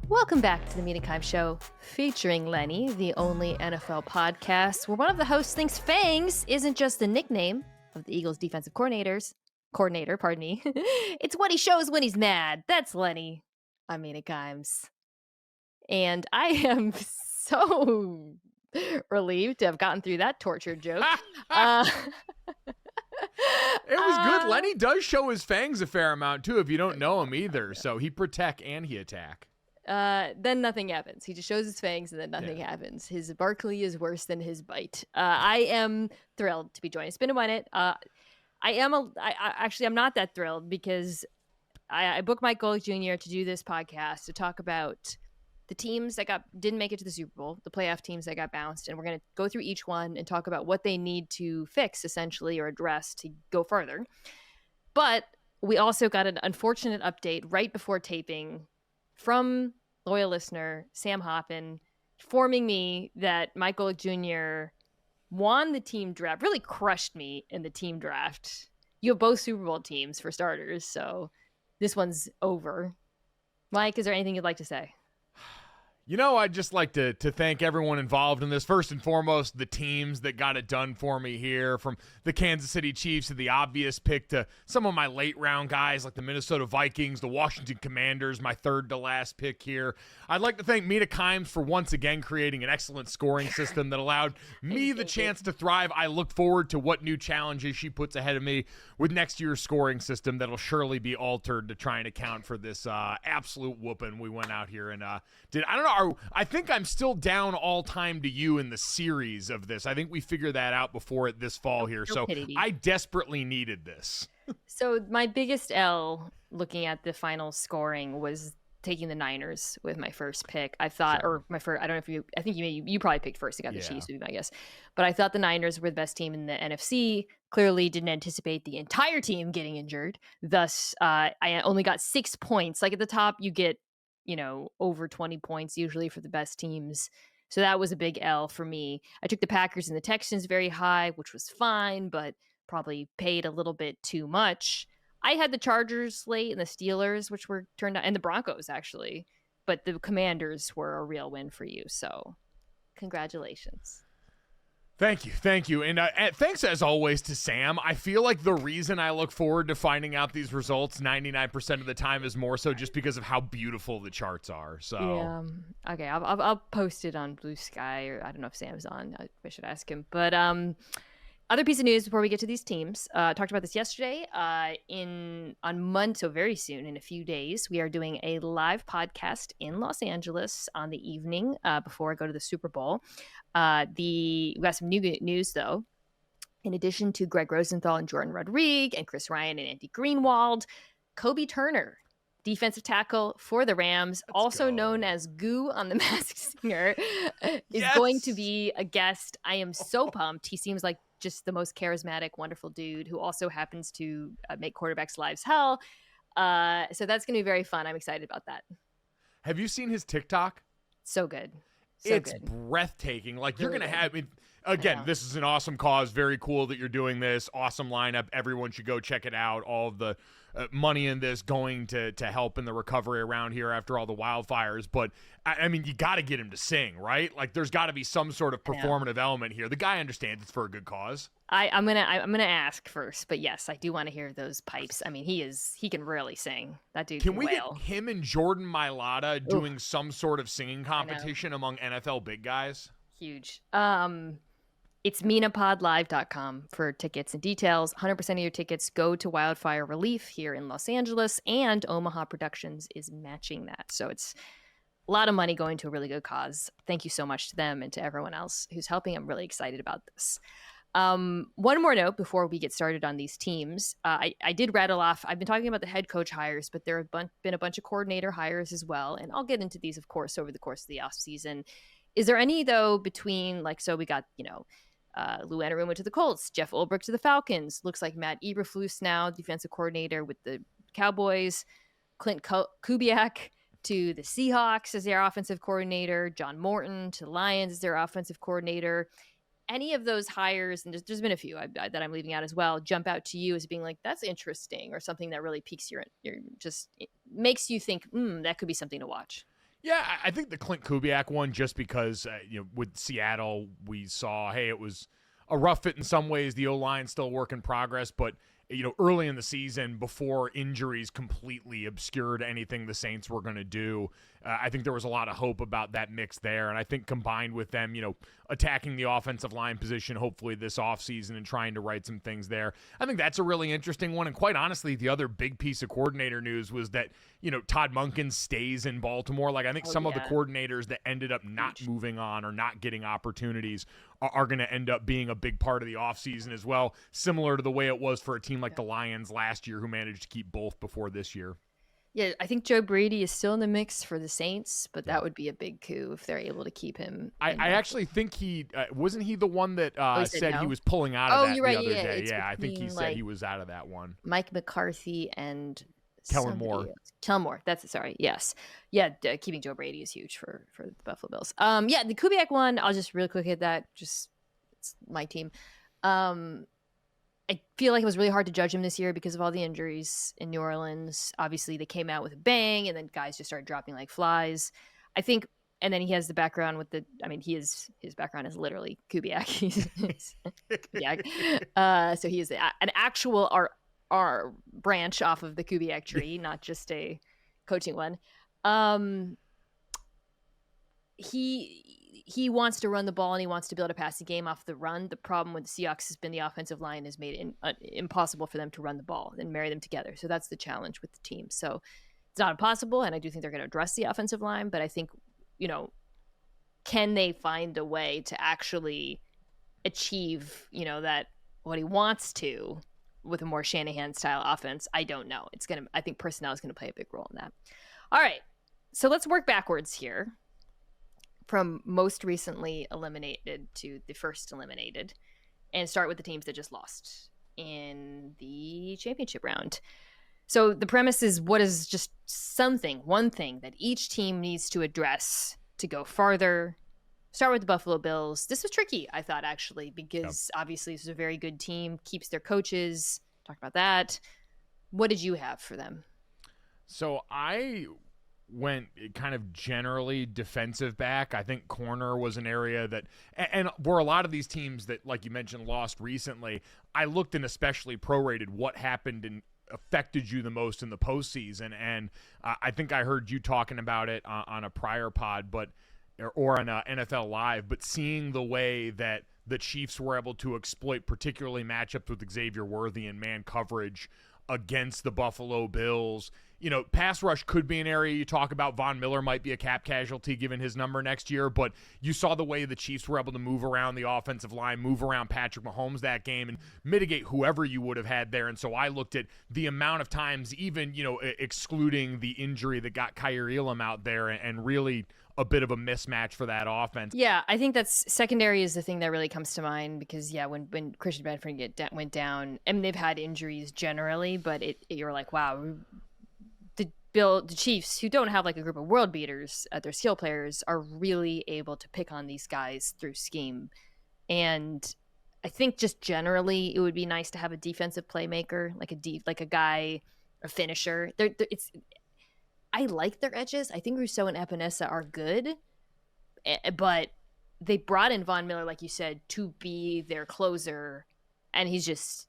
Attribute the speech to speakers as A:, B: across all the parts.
A: Welcome back to the Mina Kimes Show, featuring Lenny, the only NFL podcast where one of the hosts thinks Fangs isn't just the nickname of the Eagles' defensive coordinator, it's what he shows when he's mad. That's Lenny. I'm Mina Kimes. And I am so relieved to have gotten through that tortured joke.
B: It was good. Lenny does show his fangs a fair amount, too, if you don't know him either. So he protect and he attack.
A: Then nothing happens. He just shows his fangs and then nothing happens. His Barkley is worse than his bite. I am thrilled to be joined. It's been a minute. I'm not that thrilled because I booked Mike Golic Jr. to do this podcast to talk about the teams that didn't make it to the Super Bowl, the playoff teams that got bounced, and we're going to go through each one and talk about what they need to fix, essentially, or address to go further. But we also got an unfortunate update right before taping from loyal listener Sam Hoppin, informing me that Mike Golic Jr. won the team draft, really crushed me in the team draft. You have both Super Bowl teams for starters, so this one's over. Mike, is there anything you'd like to say?
B: You know, I'd just like to thank everyone involved in this. First and foremost, the teams that got it done for me here, from the Kansas City Chiefs to the obvious pick to some of my late round guys like the Minnesota Vikings, the Washington Commanders, my third to last pick here. I'd like to thank Mina Kimes for once again creating an excellent scoring system that allowed me the chance to thrive. I look forward to what new challenges she puts ahead of me with next year's scoring system that'll surely be altered to try and account for this absolute whooping we went out here and did. I don't know. I think I'm still down all time to you in the series of this. I think we figured that out before it this fall here. So I desperately needed this.
A: So my biggest L looking at the final scoring was taking the Niners with my first pick. I thought, or my first, I don't know if I think you probably picked first. You got the Chiefs, would be my guess. But I thought the Niners were the best team in the NFC. Clearly didn't anticipate the entire team getting injured. Thus, I only got 6 points. Like at the top, you get over 20 points usually for the best teams. So that was a big L for me. I took the Packers and the Texans very high, which was fine, but probably paid a little bit too much. I had the Chargers late and the Steelers, which were turned out, and the Broncos actually, but the Commanders were a real win for you. So congratulations.
B: Thank you. And thanks, as always, to Sam. I feel like the reason I look forward to finding out these results 99% of the time is more so just because of how beautiful the charts are. So
A: yeah. Okay, I'll post it on Blue Sky, or I don't know if Sam's on. I should ask him. But other piece of news before we get to these teams. Talked about this yesterday. On Monday, so very soon, in a few days, we are doing a live podcast in Los Angeles on the evening before I go to the Super Bowl. We got some new news though. In addition to Greg Rosenthal and Jordan Rodriguez and Chris Ryan and Andy Greenwald, Kobe Turner, defensive tackle for the Rams, known as Goo on The Masked Singer, is going to be a guest. I am so pumped. He seems like just the most charismatic, wonderful dude who also happens to make quarterbacks' lives hell. So that's going to be very fun. I'm excited about that.
B: Have you seen his TikTok?
A: So good.
B: It's breathtaking. Like, you're going to have, again, this is an awesome cause. Very cool that you're doing this. Awesome lineup. Everyone should go check it out. All of the money in this going to help in the recovery around here after all the wildfires. But, I mean, you got to get him to sing, right? Like, there's got to be some sort of performative element here. The guy understands it's for a good cause.
A: I'm gonna ask first, but yes, I do want to hear those pipes. I mean, he can really sing. That dude can wail.
B: Get him and Jordan Mailata doing some sort of singing competition among NFL big guys?
A: Huge. It's minapodlive.com for tickets and details. 100% of your tickets go to wildfire relief here in Los Angeles, and Omaha Productions is matching that. So it's a lot of money going to a really good cause. Thank you so much to them and to everyone else who's helping. I'm really excited about this. One more note before we get started on these teams. I did rattle off, I've been talking about the head coach hires, but there have been a bunch of coordinator hires as well. And I'll get into these, of course, over the course of the offseason. Is there any, though, between, so we got, Lou Anarumo to the Colts, Jeff Ulbrich to the Falcons. Looks like Matt Eberflus now, defensive coordinator with the Cowboys. Clint Kubiak to the Seahawks as their offensive coordinator. John Morton to the Lions as their offensive coordinator. Any of those hires, and there's been a few that I'm leaving out as well, jump out to you as being like, that's interesting, or something that really piques your just makes you think, that could be something to watch?
B: Yeah, I think the Clint Kubiak one, just because with Seattle, we saw, hey, it was a rough fit in some ways. The O-line still a work in progress, but early in the season, before injuries completely obscured anything the Saints were going to do, I think there was a lot of hope about that mix there. And I think combined with them, attacking the offensive line position, hopefully this offseason, and trying to right some things there, I think that's a really interesting one. And quite honestly, the other big piece of coordinator news was that, Todd Monken stays in Baltimore. Like, I think some of the coordinators that ended up not moving on or not getting opportunities are going to end up being a big part of the offseason as well, similar to the way it was for a team like the Lions last year, who managed to keep both before this year.
A: Yeah, I think Joe Brady is still in the mix for the Saints, but that would be a big coup if they're able to keep him.
B: I actually think he wasn't he the one that said
A: no?
B: he was pulling out of that
A: you're right.
B: the other
A: Yeah,
B: day. Yeah, I think he said he was out of that one.
A: Mike McCarthy and
B: Kellen Moore.
A: Kellen Moore. Yes. Yeah, keeping Joe Brady is huge for the Buffalo Bills. Yeah, the Kubiak one, I'll just really quick hit that. Just, it's my team. I feel like it was really hard to judge him this year because of all the injuries in New Orleans. Obviously, they came out with a bang, and then guys just started dropping like flies. I think, and then he has the background with his background is literally Kubiak. He's Kubiak. So he is an actual our branch off of the Kubiak tree, not just a coaching one. He wants to run the ball, and he wants to be able to pass the game off the run. The problem with the Seahawks has been the offensive line has made it impossible for them to run the ball and marry them together. So that's the challenge with the team. So it's not impossible, and I do think they're going to address the offensive line, but I think, can they find a way to actually achieve, that what he wants to with a more Shanahan style offense? I don't know. I think personnel is going to play a big role in that. All right. So let's work backwards here, from most recently eliminated to the first eliminated, and start with the teams that just lost in the championship round. So the premise is, what is just one thing that each team needs to address to go farther? Start with the Buffalo Bills. This was tricky, I thought, actually, because obviously this is a very good team, keeps their coaches. Talk about that. What did you have for them?
B: So I went kind of generally defensive back. I think corner was an area that, and where a lot of these teams that, like you mentioned, lost recently, I looked and especially prorated what happened and affected you the most in the postseason. And I think I heard you talking about it on a prior pod, or on NFL Live, but seeing the way that the Chiefs were able to exploit particularly matchups with Xavier Worthy and man coverage against the Buffalo Bills. Pass rush could be an area you talk about. Von Miller might be a cap casualty given his number next year, but you saw the way the Chiefs were able to move around the offensive line, move around Patrick Mahomes that game, and mitigate whoever you would have had there. And so I looked at the amount of times, even, excluding the injury that got Kyer Elam out there, and really a bit of a mismatch for that offense.
A: Yeah, I think that's secondary is the thing that really comes to mind, because when Christian Benford went down, and they've had injuries generally, but you're like, wow, the Chiefs, who don't have like a group of world beaters at their skill players, are really able to pick on these guys through scheme. And I think just generally it would be nice to have a defensive playmaker, like a guy, a finisher. I like their edges. I think Rousseau and Epinesa are good, but they brought in Von Miller, like you said, to be their closer, and he's just,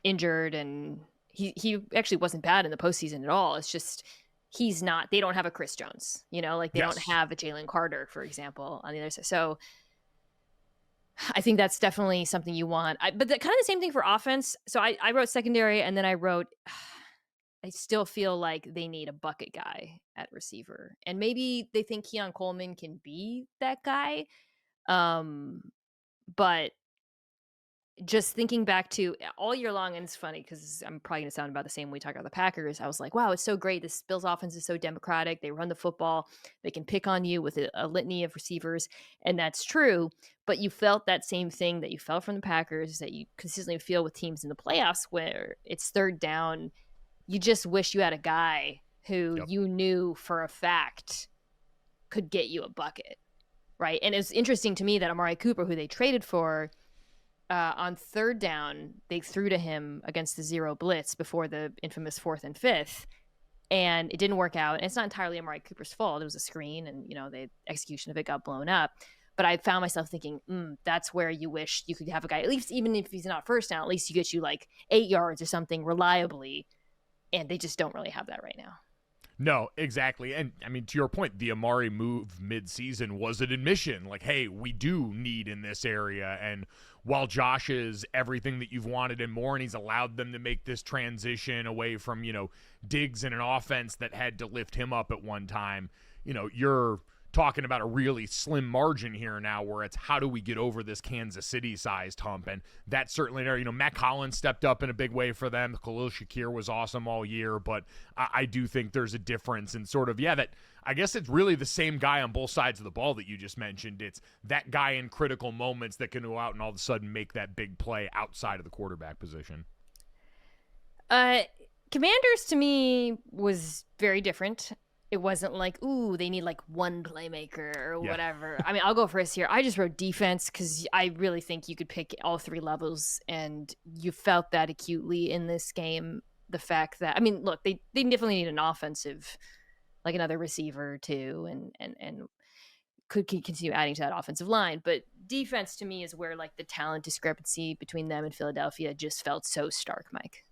A: injured, and he actually wasn't bad in the postseason at all. It's just he's not. They don't have a Chris Jones, they don't have a Jalen Carter, for example, on the other side. So I think that's definitely something you want. But kind of the same thing for offense. So I wrote secondary, and then I wrote, I still feel like they need a bucket guy at receiver. And maybe they think Keon Coleman can be that guy. But just thinking back to all year long, and it's funny because I'm probably going to sound about the same when we talk about the Packers. I was like, wow, it's so great. This Bills offense is so democratic. They run the football. They can pick on you with a litany of receivers. And that's true. But you felt that same thing that you felt from the Packers, that you consistently feel with teams in the playoffs, where it's third down. You just wish you had a guy who you knew for a fact could get you a bucket, right? And it's interesting to me that Amari Cooper, who they traded for, on third down, they threw to him against the zero blitz before the infamous 4th and 5th, and it didn't work out. And it's not entirely Amari Cooper's fault. It was a screen, and the execution of it got blown up. But I found myself thinking, that's where you wish you could have a guy, at least even if he's not first down, at least you get you like 8 yards or something reliably. And they just don't really have that right now.
B: No, exactly. And I mean, to your point, the Amari move mid-season was an admission. Like, hey, we do need in this area. And while Josh is everything that you've wanted and more, and he's allowed them to make this transition away from, Diggs in an offense that had to lift him up at one time, you're talking about a really slim margin here now where it's how do we get over this Kansas City-sized hump, and that's certainly there. Matt Collins stepped up in a big way for them. Khalil Shakir was awesome all year, but I do think there's a difference in sort of, that I guess it's really the same guy on both sides of the ball that you just mentioned. It's that guy in critical moments that can go out and all of a sudden make that big play outside of the quarterback position.
A: Commanders to me was very different. It wasn't like, ooh, they need like one playmaker or whatever. I mean, I'll go first here. I just wrote defense because I really think you could pick all three levels, and you felt that acutely in this game. The fact that, I mean, look, they definitely need an offensive, like another receiver too, and could continue adding to that offensive line. But defense to me is where like the talent discrepancy between them and Philadelphia just felt so stark, Mike.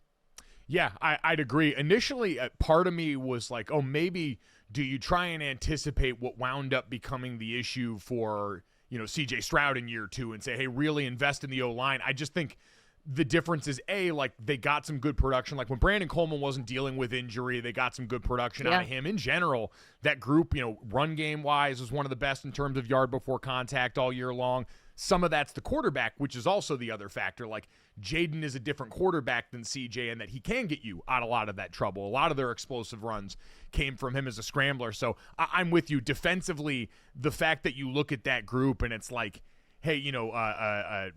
B: Yeah, I'd agree. Initially, part of me was like, oh, maybe do you try and anticipate what wound up becoming the issue for, C.J. Stroud in year 2 and say, hey, really invest in the O-line? I just think the difference is, like they got some good production. Like when Brandon Coleman wasn't dealing with injury, they got some good production out of him. In general, that group, run game-wise was one of the best in terms of yard before contact all year long. Some of that's the quarterback, which is also the other factor. Like Jaden is a different quarterback than CJ in that he can get you out a lot of that trouble. A lot of their explosive runs came from him as a scrambler. So I'm with you. Defensively, the fact that you look at that group and it's like, hey,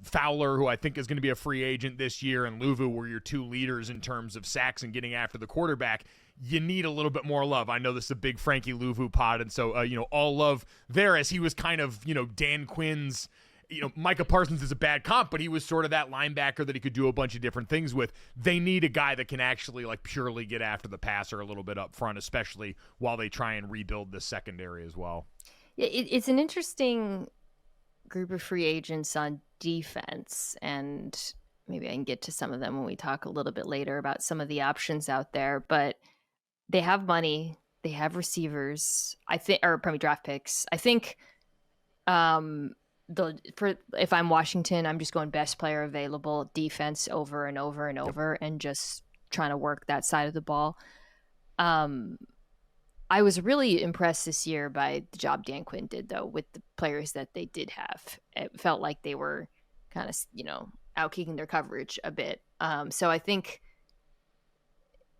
B: Fowler, who I think is going to be a free agent this year, and Luvu were your two leaders in terms of sacks and getting after the quarterback. You need a little bit more love. I know this is a big Frankie Luvu pod, and so, all love there, as he was kind of, Dan Quinn's, Micah Parsons is a bad comp, but he was sort of that linebacker that he could do a bunch of different things with. They need a guy that can actually like purely get after the passer a little bit up front, especially while they try and rebuild the secondary as well.
A: Yeah, it's an interesting group of free agents on defense, and maybe I can get to some of them when we talk a little bit later about some of the options out there, but they have money, they have receivers, draft picks. I think, if I'm Washington, I'm just going best player available, defense over and over and over, and just trying to work that side of the ball. I was really impressed this year by the job Dan Quinn did, though, with the players that they did have. It felt like they were kind of, out-kicking their coverage a bit. So I think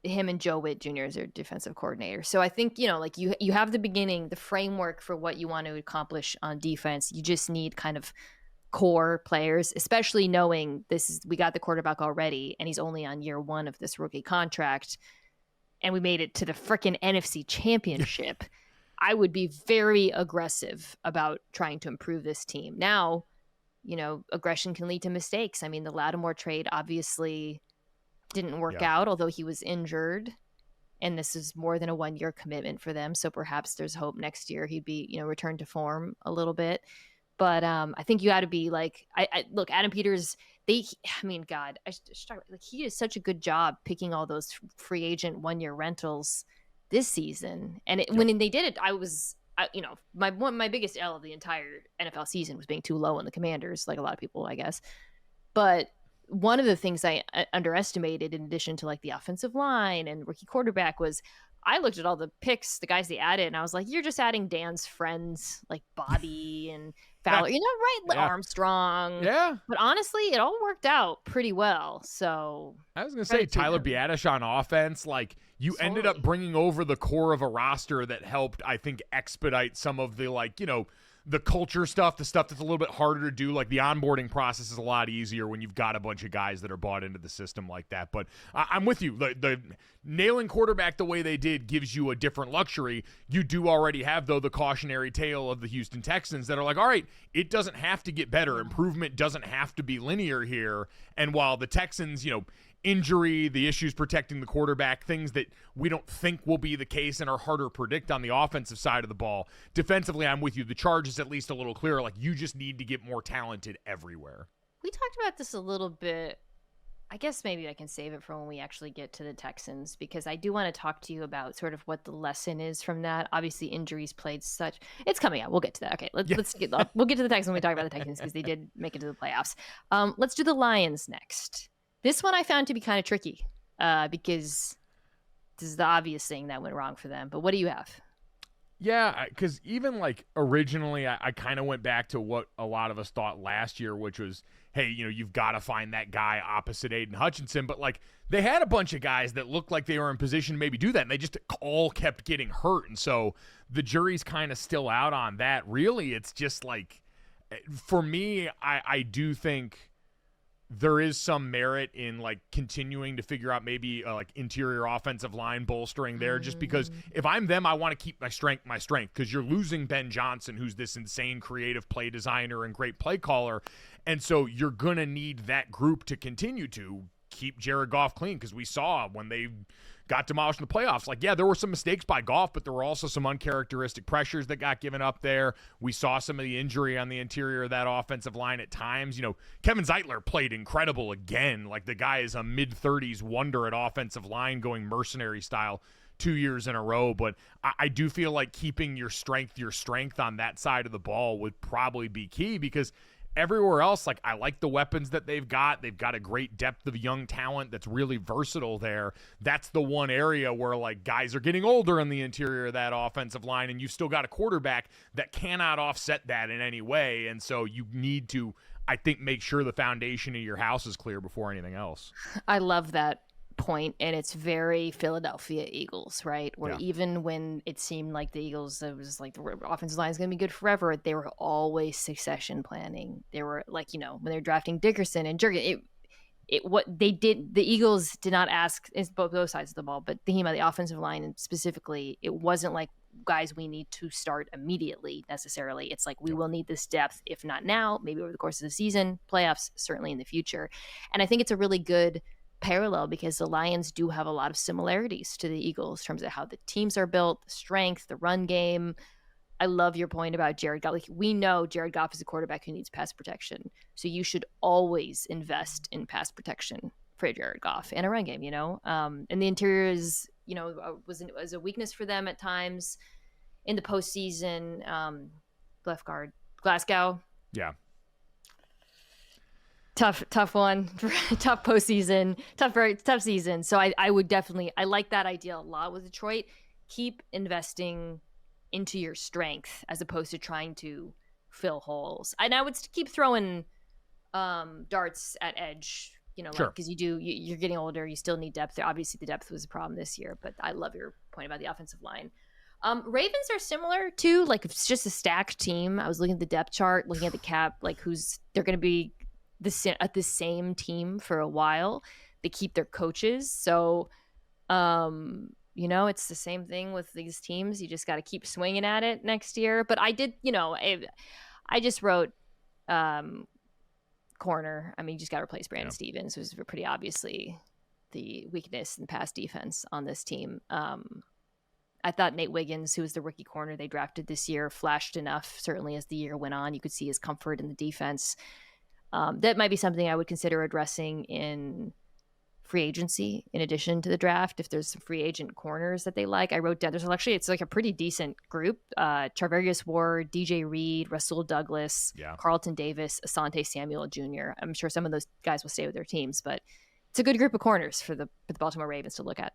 A: him and Joe Witt Jr. as their defensive coordinator. So I think, you have the beginning, the framework for what you want to accomplish on defense. You just need kind of core players, especially knowing we got the quarterback already, and he's only on year 1 of this rookie contract, and we made it to the frickin' NFC Championship. I would be very aggressive about trying to improve this team. Now, aggression can lead to mistakes. I mean, the Lattimore trade obviously didn't work out, although he was injured, and this is more than a 1-year commitment for them. So perhaps there's hope next year he'd be, returned to form a little bit. But I think you got to be like, look, Adam Peters. He did such a good job picking all those free agent 1-year rentals this season. And when they did it, I was, my biggest L of the entire NFL season was being too low on the Commanders, like a lot of people, I guess. But one of the things I underestimated, in addition to like the offensive line and rookie quarterback, was I looked at all the picks, the guys they added, and I was like, you're just adding Dan's friends like Bobby and Fowler, right? Armstrong.
B: Yeah.
A: But honestly, it all worked out pretty well. So
B: I was going to say Tyler Biadasz on offense, like you ended up bringing over the core of a roster that helped, I think, expedite some of the the culture stuff, the stuff that's a little bit harder to do. Like the onboarding process is a lot easier when you've got a bunch of guys that are bought into the system like that. But I'm with you. The nailing quarterback the way they did gives you a different luxury. You do already have, though, the cautionary tale of the Houston Texans that are like, all right, it doesn't have to get better. Improvement doesn't have to be linear here. And while the Texans, injury, the issues protecting the quarterback, things that we don't think will be the case and are harder to predict on the offensive side of the ball. Defensively, I'm with you. The charge is at least a little clearer. Like, you just need to get more talented everywhere.
A: We talked about this a little bit. I guess maybe I can save it for when we actually get to the Texans, because I do want to talk to you about sort of what the lesson is from that. Obviously, injuries played such. It's coming out. We'll get to that. Okay, we'll get to the Texans when we talk about the Texans, because they did make it to the playoffs. Let's do the Lions next. This one I found to be kind of tricky because this is the obvious thing that went wrong for them. But what do you have?
B: Yeah, because even like originally, I kind of went back to what a lot of us thought last year, which was, hey, you've got to find that guy opposite Aiden Hutchinson. But like, they had a bunch of guys that looked like they were in position to maybe do that, and they just all kept getting hurt. And so the jury's kind of still out on that. Really, it's just like, for me, I do think there is some merit in like continuing to figure out maybe like interior offensive line bolstering there, just because if I'm them, I want to keep my strength, because you're losing Ben Johnson, who's this insane creative play designer and great play caller. And so you're going to need that group to continue to keep Jared Goff clean, because we saw when they got demolished in the playoffs, like, yeah, there were some mistakes by Goff, but there were also some uncharacteristic pressures that got given up there. We saw some of the injury on the interior of that offensive line at times. Kevin Zeitler played incredible again. Like, the guy is a mid-30s wonder at offensive line, going mercenary style 2 years in a row. But I do feel like keeping your strength on that side of the ball would probably be key, because everywhere else, like, I like the weapons that they've got. They've got a great depth of young talent that's really versatile there. That's the one area where, like, guys are getting older in the interior of that offensive line, and you've still got a quarterback that cannot offset that in any way. And so you need to, I think, make sure the foundation of your house is clear before anything else.
A: I love that point, and it's very Philadelphia Eagles, right? Where even when it seemed like the Eagles, it was like the offensive line is going to be good forever, they were always succession planning. They were like, when they were drafting Dickerson and Jurgen, what they did, the Eagles did not ask, it's both sides of the ball, but thinking about the offensive line and specifically, it wasn't like, guys, we need to start immediately necessarily. It's like, we will need this depth, if not now, maybe over the course of the season, playoffs, certainly in the future. And I think it's a really good parallel, because the Lions do have a lot of similarities to the Eagles in terms of how the teams are built, the strength, the run game. I love your point about Jared Goff. Like, we know Jared Goff is a quarterback who needs pass protection, so you should always invest in pass protection for Jared Goff and a run game. And the interior is, was a weakness for them at times in the postseason. Left guard Glasgow.
B: Yeah.
A: Tough one, tough postseason, tough season. So I would definitely, I like that idea a lot with Detroit. Keep investing into your strength as opposed to trying to fill holes. And I would keep throwing darts at edge, because you're getting older, you still need depth there. Obviously the depth was a problem this year, but I love your point about the offensive line. Ravens are similar too. Like, it's just a stacked team. I was looking at the depth chart, looking at the cap, like they're going to be at the same team for a while. They keep their coaches. So, it's the same thing with these teams. You just got to keep swinging at it next year. But I did, I just wrote corner. I mean, you just got to replace Brandon Stevens, who's pretty obviously the weakness in pass defense on this team. I thought Nate Wiggins, who was the rookie corner they drafted this year, flashed enough. Certainly as the year went on, you could see his comfort in the defense. That might be something I would consider addressing in free agency in addition to the draft. If there's some free agent corners that they like, I wrote down, it's like a pretty decent group. Charvarius Ward, DJ Reed, Rasul Douglas, Carlton Davis, Asante Samuel Jr. I'm sure some of those guys will stay with their teams, but it's a good group of corners for the Baltimore Ravens to look at.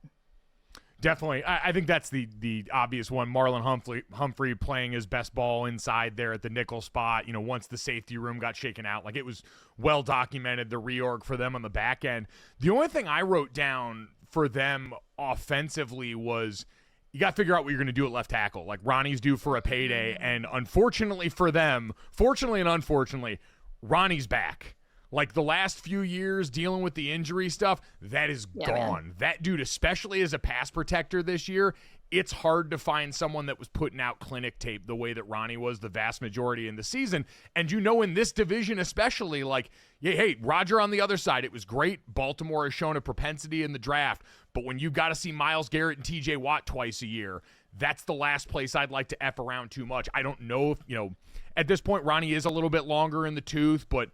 B: Definitely. I think that's the obvious one. Marlon Humphrey playing his best ball inside there at the nickel spot, once the safety room got shaken out. Like, it was well documented, the reorg for them on the back end. The only thing I wrote down for them offensively was, you got to figure out what you're going to do at left tackle. Like, Ronnie's due for a payday, and unfortunately for them, fortunately and unfortunately, Ronnie's back. Like the last few years dealing with the injury stuff, that is gone. Man. That dude, especially as a pass protector this year, it's hard to find someone that was putting out clinic tape the way that Ronnie was the vast majority in the season. And in this division especially, like, hey, Roger on the other side, it was great. Baltimore has shown a propensity in the draft. But when you've got to see Myles Garrett and TJ Watt twice a year, that's the last place I'd like to F around too much. I don't know if, at this point, Ronnie is a little bit longer in the tooth, but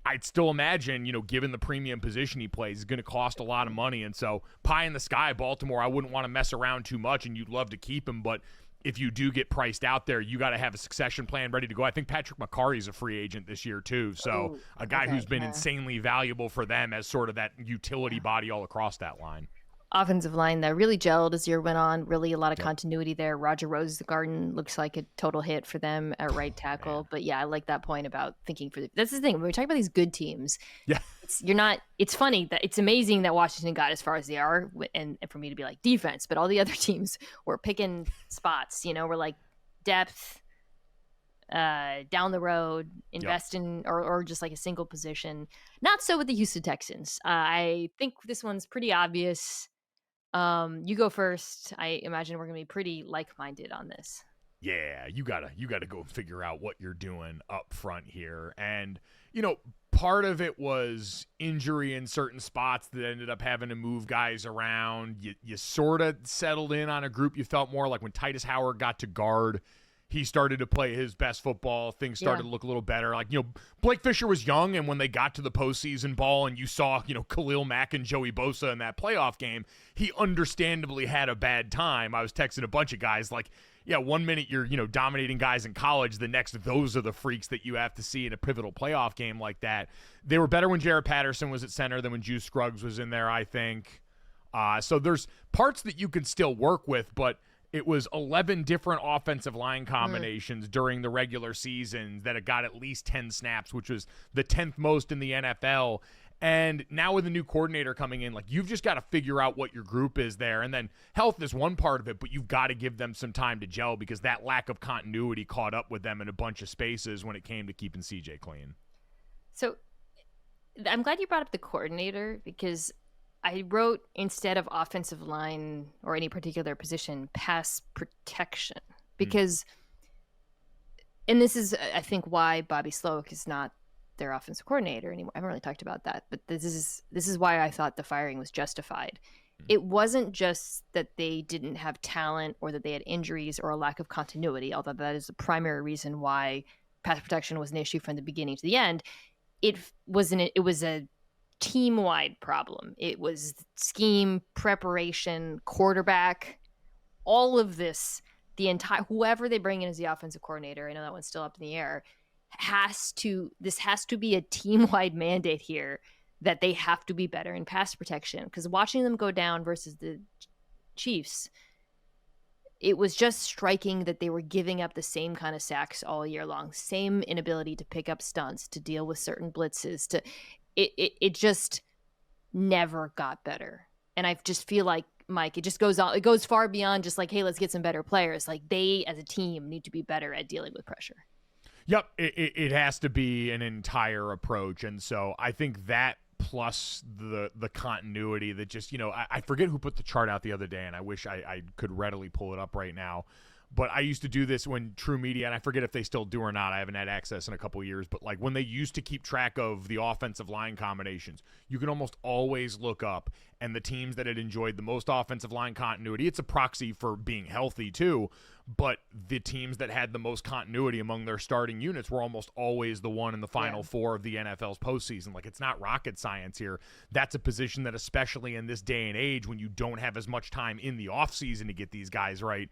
B: I'd still imagine, given the premium position he plays, is going to cost a lot of money. And so pie in the sky, Baltimore, I wouldn't want to mess around too much, and you'd love to keep him. But if you do get priced out there, you got to have a succession plan ready to go. I think Patrick McCarry's a free agent this year too. So a guy who's been insanely valuable for them as sort of that utility body all across that line.
A: Offensive line that really gelled as the year went on. Really a lot of continuity there. Roger Rosegarden looks like a total hit for them at right tackle. But yeah, I like that point about thinking that's the thing. When we talk about these good teams, it's funny that it's amazing that Washington got as far as they are, and for me to be like defense, but all the other teams were picking spots, we're like depth, down the road, invest in or just like a single position. Not so with the Houston Texans. I think this one's pretty obvious. You go first. I imagine we're gonna be pretty like-minded on this.
B: Yeah, you gotta go figure out what you're doing up front here. And part of it was injury in certain spots that ended up having to move guys around. You sort of settled in on a group you felt more like when Titus Howard got to guard. He started to play his best football. Things started to look a little better. Like, Blake Fisher was young, and when they got to the postseason ball and you saw, Khalil Mack and Joey Bosa in that playoff game, he understandably had a bad time. I was texting a bunch of guys like, yeah, 1 minute you're, dominating guys in college. The next, those are the freaks that you have to see in a pivotal playoff game like that. They were better when Jared Patterson was at center than when Juice Scruggs was in there, I think. So there's parts that you can still work with, but it was 11 different offensive line combinations during the regular season that had got at least 10 snaps, which was the 10th most in the NFL. And now with a new coordinator coming in, like, you've just got to figure out what your group is there. And then health is one part of it, but you've got to give them some time to gel because that lack of continuity caught up with them in a bunch of spaces when it came to keeping CJ clean.
A: So I'm glad you brought up the coordinator because I wrote, instead of offensive line or any particular position, pass protection. Because, and this is, I think, why Bobby Slowick is not their offensive coordinator anymore. I haven't really talked about that, but this is why I thought the firing was justified. It wasn't just that they didn't have talent or that they had injuries or a lack of continuity, although that is the primary reason why pass protection was an issue from the beginning to the end. It was a team-wide problem. It was scheme, preparation, quarterback, all of this. The entire whoever they bring in as the offensive coordinator, I know that one's still up in the air, has to be a team-wide mandate here that they have to be better in pass protection. Because watching them go down versus the Chiefs, it was just striking that they were giving up the same kind of sacks all year long, same inability to pick up stunts, to deal with certain blitzes, it just never got better. And I just feel like, Mike, it goes far beyond just like, hey, let's get some better players. Like, they as a team need to be better at dealing with pressure.
B: Yep, it has to be an entire approach. And so I think that plus the continuity that just, I forget who put the chart out the other day, and I wish I could readily pull it up right now. But I used to do this when True Media, and I forget if they still do or not. I haven't had access in a couple of years. But like when they used to keep track of the offensive line combinations, you can almost always look up. And the teams that had enjoyed the most offensive line continuity, it's a proxy for being healthy too. But the teams that had the most continuity among their starting units were almost always the one in the final four of the NFL's postseason. Like, it's not rocket science here. That's a position that, especially in this day and age when you don't have as much time in the offseason to get these guys right,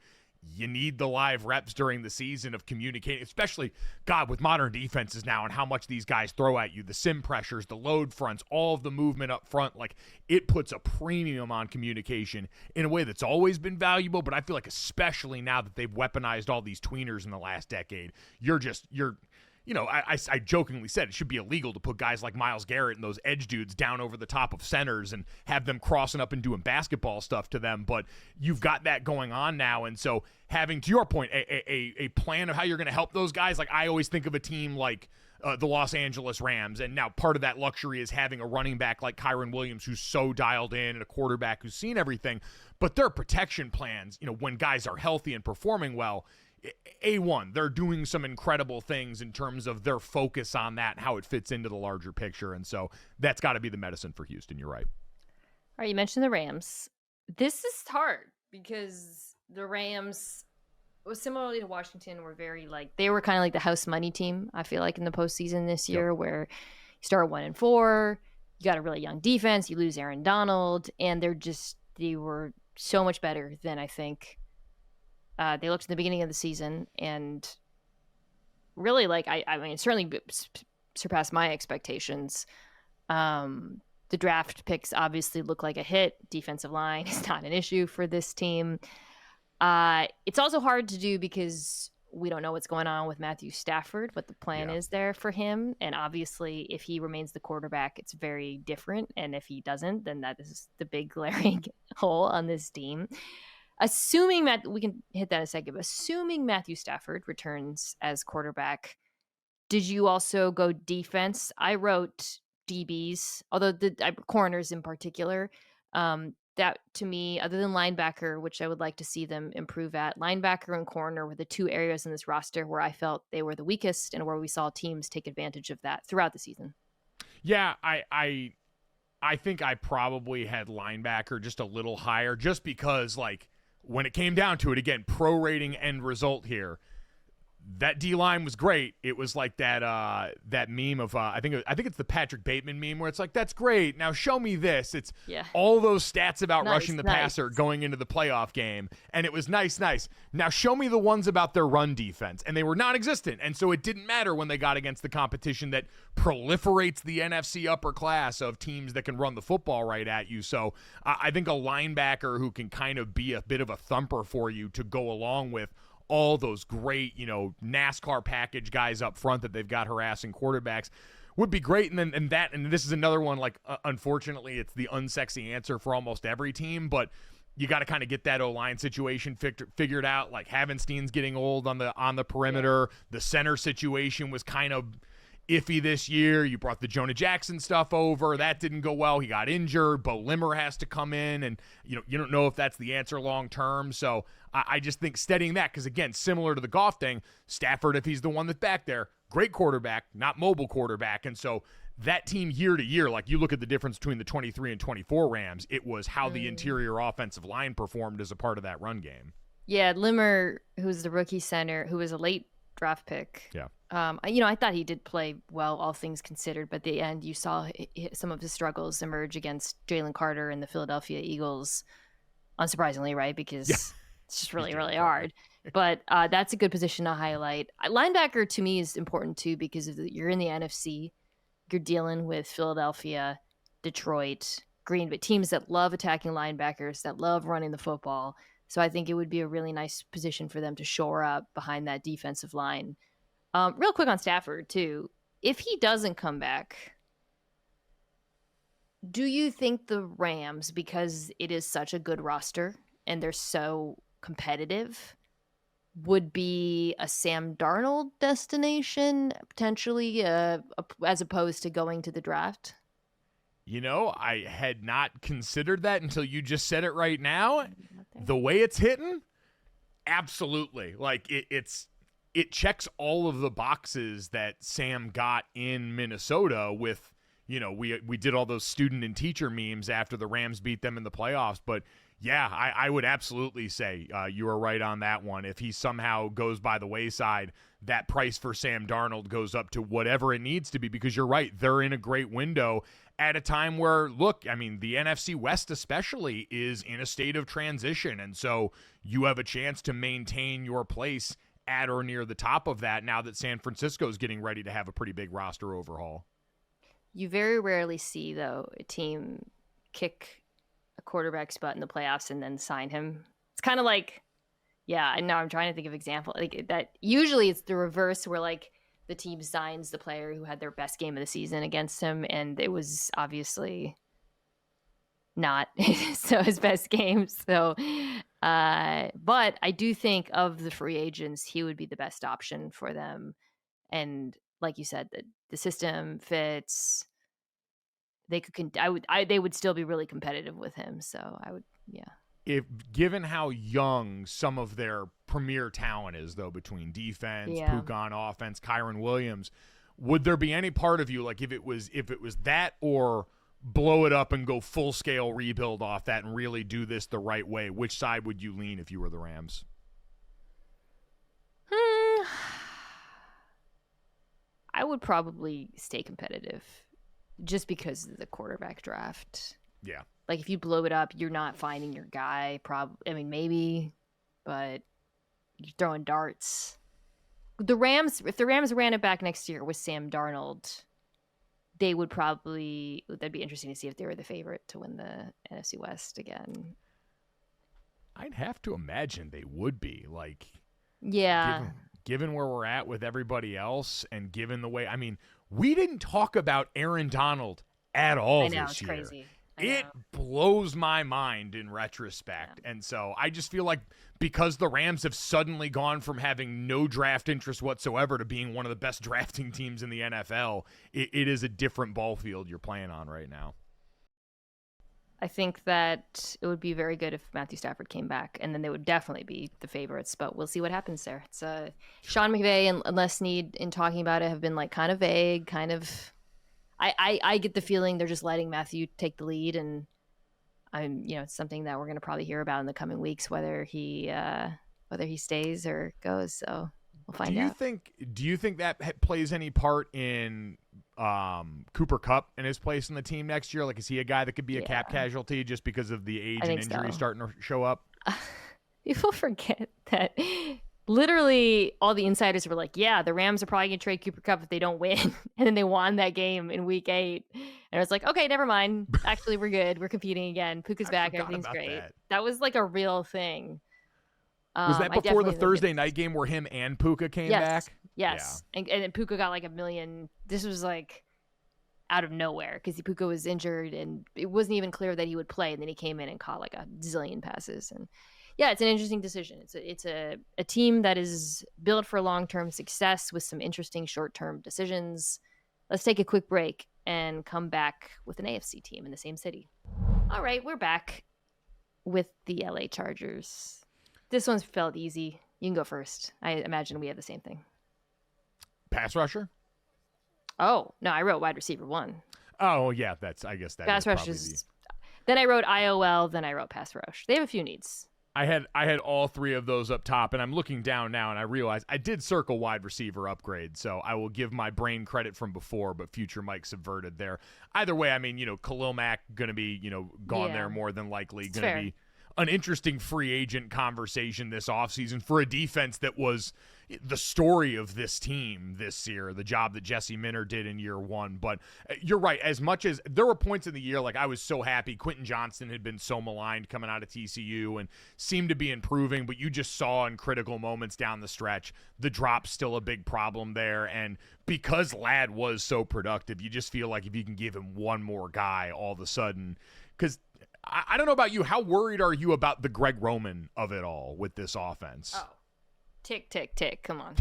B: you need the live reps during the season of communicating, especially, God, with modern defenses now and how much these guys throw at you, the sim pressures, the load fronts, all of the movement up front. Like, it puts a premium on communication in a way that's always been valuable, but I feel like especially now that they've weaponized all these tweeners in the last decade, I jokingly said it should be illegal to put guys like Myles Garrett and those edge dudes down over the top of centers and have them crossing up and doing basketball stuff to them. But you've got that going on now. And so having, to your point, a plan of how you're going to help those guys. Like, I always think of a team like the Los Angeles Rams. And now part of that luxury is having a running back like Kyron Williams who's so dialed in and a quarterback who's seen everything. But their protection plans, when guys are healthy and performing well, A1, they're doing some incredible things in terms of their focus on that and how it fits into the larger picture. And so that's got to be the medicine for Houston. You're right.
A: All right, you mentioned the Rams. This is hard because the Rams, similarly to Washington, were they were kind of like the house money team, I feel like, in the postseason this year, where you start 1-4, you got a really young defense, you lose Aaron Donald, and they were so much better than I think they looked in the beginning of the season, and really, I mean, it certainly surpassed my expectations. The draft picks obviously look like a hit. Defensive line is not an issue for this team. It's also hard to do because we don't know what's going on with Matthew Stafford, what the plan is there for him. And obviously, if he remains the quarterback, it's very different. And if he doesn't, then that is the big glaring hole on this team. Assuming we can hit that in a second, but assuming Matthew Stafford returns as quarterback, did you also go defense? I wrote DBs, although the corners in particular. That to me, other than linebacker, which I would like to see them improve at, linebacker and corner were the two areas in this roster where I felt they were the weakest and where we saw teams take advantage of that throughout the season.
B: Yeah, I think I probably had linebacker just a little higher, just because when it came down to it, again, pro rating end result here, that D-line was great. It was like that meme of I think it's the Patrick Bateman meme where it's like, that's great. Now show me this. It's all those stats about rushing the passer going into the playoff game, and it was nice. Now show me the ones about their run defense, and they were non-existent. And so it didn't matter when they got against the competition that proliferates the NFC upper class of teams that can run the football right at you. So I think a linebacker who can kind of be a bit of a thumper for you to go along with all those great, NASCAR package guys up front that they've got harassing quarterbacks would be great. And this is another one, unfortunately, it's the unsexy answer for almost every team, but you got to kind of get that O-line situation figured out. Like Havenstein's getting old on the perimeter. The center situation was kind of iffy this year. You brought the Jonah Jackson stuff over. That didn't go well. He got injured. Bo Limmer has to come in, and you don't know if that's the answer long term. So I just think steadying that, because again, similar to the Goff thing, Stafford, if he's the one that's back there, great quarterback, not mobile quarterback. And so that team year to year, you look at the difference between the 23 and 24 Rams, it was how the interior offensive line performed as a part of that run game.
A: Yeah, Limmer, who's the rookie center, who was a late draft pick.
B: Yeah.
A: I thought he did play well, all things considered, but at the end you saw some of his struggles emerge against Jalen Carter and the Philadelphia Eagles, unsurprisingly, right? Because it's just really, really hard. But that's a good position to highlight. Linebacker to me is important too, because you're in the NFC, you're dealing with Philadelphia, Detroit, Green Bay, teams that love attacking linebackers, that love running the football. So I think it would be a really nice position for them to shore up behind that defensive line. Real quick on Stafford, too. If he doesn't come back, do you think the Rams, because it is such a good roster and they're so competitive, would be a Sam Darnold destination, potentially, as opposed to going to the draft?
B: I had not considered that until you just said it right now. The way it's hitting, absolutely. It checks all of the boxes that Sam got in Minnesota with, we did all those student and teacher memes after the Rams beat them in the playoffs. But yeah, I would absolutely say you are right on that one. If he somehow goes by the wayside, that price for Sam Darnold goes up to whatever it needs to be, because you're right. They're in a great window at a time where, look, I mean, the NFC West especially is in a state of transition. And so you have a chance to maintain your place at or near the top of that now that San Francisco is getting ready to have a pretty big roster overhaul.
A: You very rarely see, though, a team kick a quarterback spot in the playoffs and then sign him. It's kind of like, I know I'm trying to think of example that. Usually it's the reverse, where the team signs the player who had their best game of the season against him, and it was obviously not his best game. So, but I do think of the free agents, he would be the best option for them. And like you said, the system fits. They could, they would still be really competitive with him. So I would, yeah.
B: If given how young some of their premier talent is, though, between defense,
A: Yeah.
B: Puka on offense, Kyron Williams, would there be any part of you, like if it was that or blow it up and go full scale rebuild off that and really do this the right way? Which side would you lean if you were the Rams?
A: I would probably stay competitive just because of the quarterback draft.
B: Yeah.
A: Like, if you blow it up, you're not finding your guy. I mean, maybe, but you're throwing darts. If the Rams ran it back next year with Sam Darnold, they would probably, that'd be interesting to see if they were the favorite to win the NFC West again.
B: I'd have to imagine they would be. Like,
A: yeah.
B: Given where we're at with everybody else and given the way, I mean, we didn't talk about Aaron Donald at all this year.
A: I know, it's crazy.
B: It blows my mind in retrospect. Yeah. And so I just feel like because the Rams have suddenly gone from having no draft interest whatsoever to being one of the best drafting teams in the NFL, it is a different ball field you're playing on right now.
A: I think that it would be very good if Matthew Stafford came back, and then they would definitely be the favorites, but we'll see what happens there. It's Sean McVay and Les Snead, in talking about it, have been like kind of vague, kind of. I get the feeling they're just letting Matthew take the lead, and it's something that we're going to probably hear about in the coming weeks, whether he stays or goes. So we'll find out.
B: Do you think that plays any part in Cooper Kupp and his place in the team next year? Like, is he a guy that could be a cap casualty just because of the age and injuries starting to show up?
A: People forget that literally all the insiders were like, yeah, the Rams are probably going to trade Cooper Kupp if they don't win. And then they won that game in week 8. And I was like, okay, never mind. Actually, we're good. We're competing again. Puka's back. Everything's great. That was like a real thing.
B: Was that before the Thursday night game where him and Puka came back?
A: Yes. Yeah. And then Puka got like $1 million. This was like out of nowhere because Puka was injured and it wasn't even clear that he would play. And then he came in and caught like a zillion passes. And yeah, it's an interesting decision. It's a team that is built for long-term success with some interesting short-term decisions. Let's take a quick break and come back with an AFC team in the same city. All right, we're back with the LA Chargers. This one's felt easy. You can go first. I imagine we have the same thing.
B: Pass rusher?
A: Oh, no, I wrote wide receiver 1.
B: Oh, yeah, I guess that
A: pass rush is. Then I wrote IOL, then I wrote pass rush. They have a few needs.
B: I had all 3 of those up top, and I'm looking down now, and I realize I did circle wide receiver upgrade, so I will give my brain credit from before, but future Mike subverted there. Either way, I mean, Khalil Mack going to be, gone there more than likely. Going to be an interesting free agent conversation this offseason for a defense that was the story of this team this year, the job that Jesse Minter did in year 1. But you're right. As much as there were points in the year, like I was so happy. Quentin Johnston had been so maligned coming out of TCU and seemed to be improving, but you just saw in critical moments down the stretch, the drop's still a big problem there. And because Ladd was so productive, you just feel like if you can give him one more guy all of a sudden, because I don't know about you, how worried are you about the Greg Roman of it all with this offense?
A: Oh. Tick, tick, tick. Come on.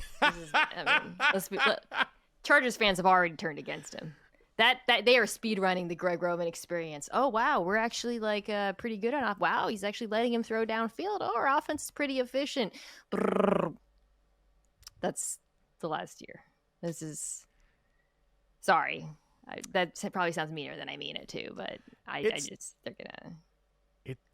A: Chargers fans have already turned against him. That they are speed running the Greg Roman experience. Oh, wow. We're actually like pretty good on off. Wow. He's actually letting him throw downfield. Oh, our offense is pretty efficient. Brrr. That's the last year. This is sorry. That probably sounds meaner than I mean it too, but they're gonna.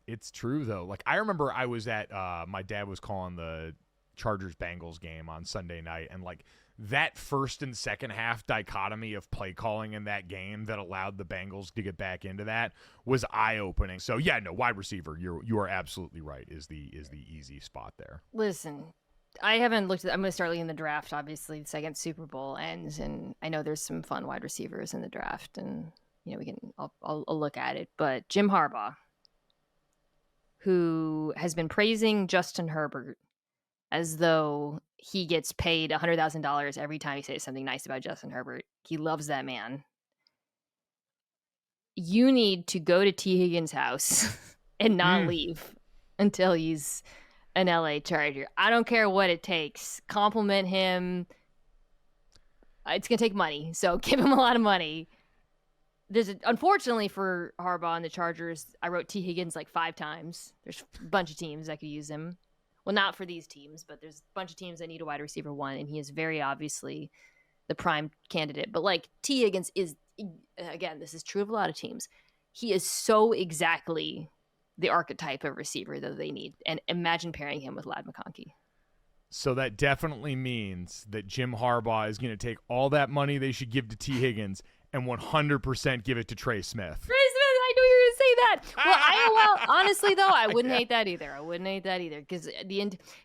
B: It's true though. Like I remember I was at my dad was calling the Chargers-Bengals game on Sunday night, and like that first and second half dichotomy of play calling in that game that allowed the Bengals to get back into that was eye-opening. So yeah, no, wide receiver, you are absolutely right, is the easy spot there.
A: Listen, I haven't looked at I'm going to start looking in the draft, obviously the second Super Bowl ends, and I know there's some fun wide receivers in the draft, and I'll look at it, but Jim Harbaugh, who has been praising Justin Herbert as though he gets paid $100,000 every time he says something nice about Justin Herbert. He loves that man. You need to go to T. Higgins' house and not leave until he's an LA Charger. I don't care what it takes. Compliment him. It's going to take money, so give him a lot of money. Unfortunately for Harbaugh and the Chargers, I wrote T. Higgins like 5 times. There's a bunch of teams that could use him. Well, not for these teams, but there's a bunch of teams that need a wide receiver 1, and he is very obviously the prime candidate. But like T. Higgins is, again, this is true of a lot of teams. He is so exactly the archetype of receiver that they need. And imagine pairing him with Ladd McConkey.
B: So that definitely means that Jim Harbaugh is going to take all that money they should give to T. Higgins and 100% give it to Trey Smith.
A: Trey Smith, I knew you were going to say that. Well, honestly, though, I wouldn't hate that either. Because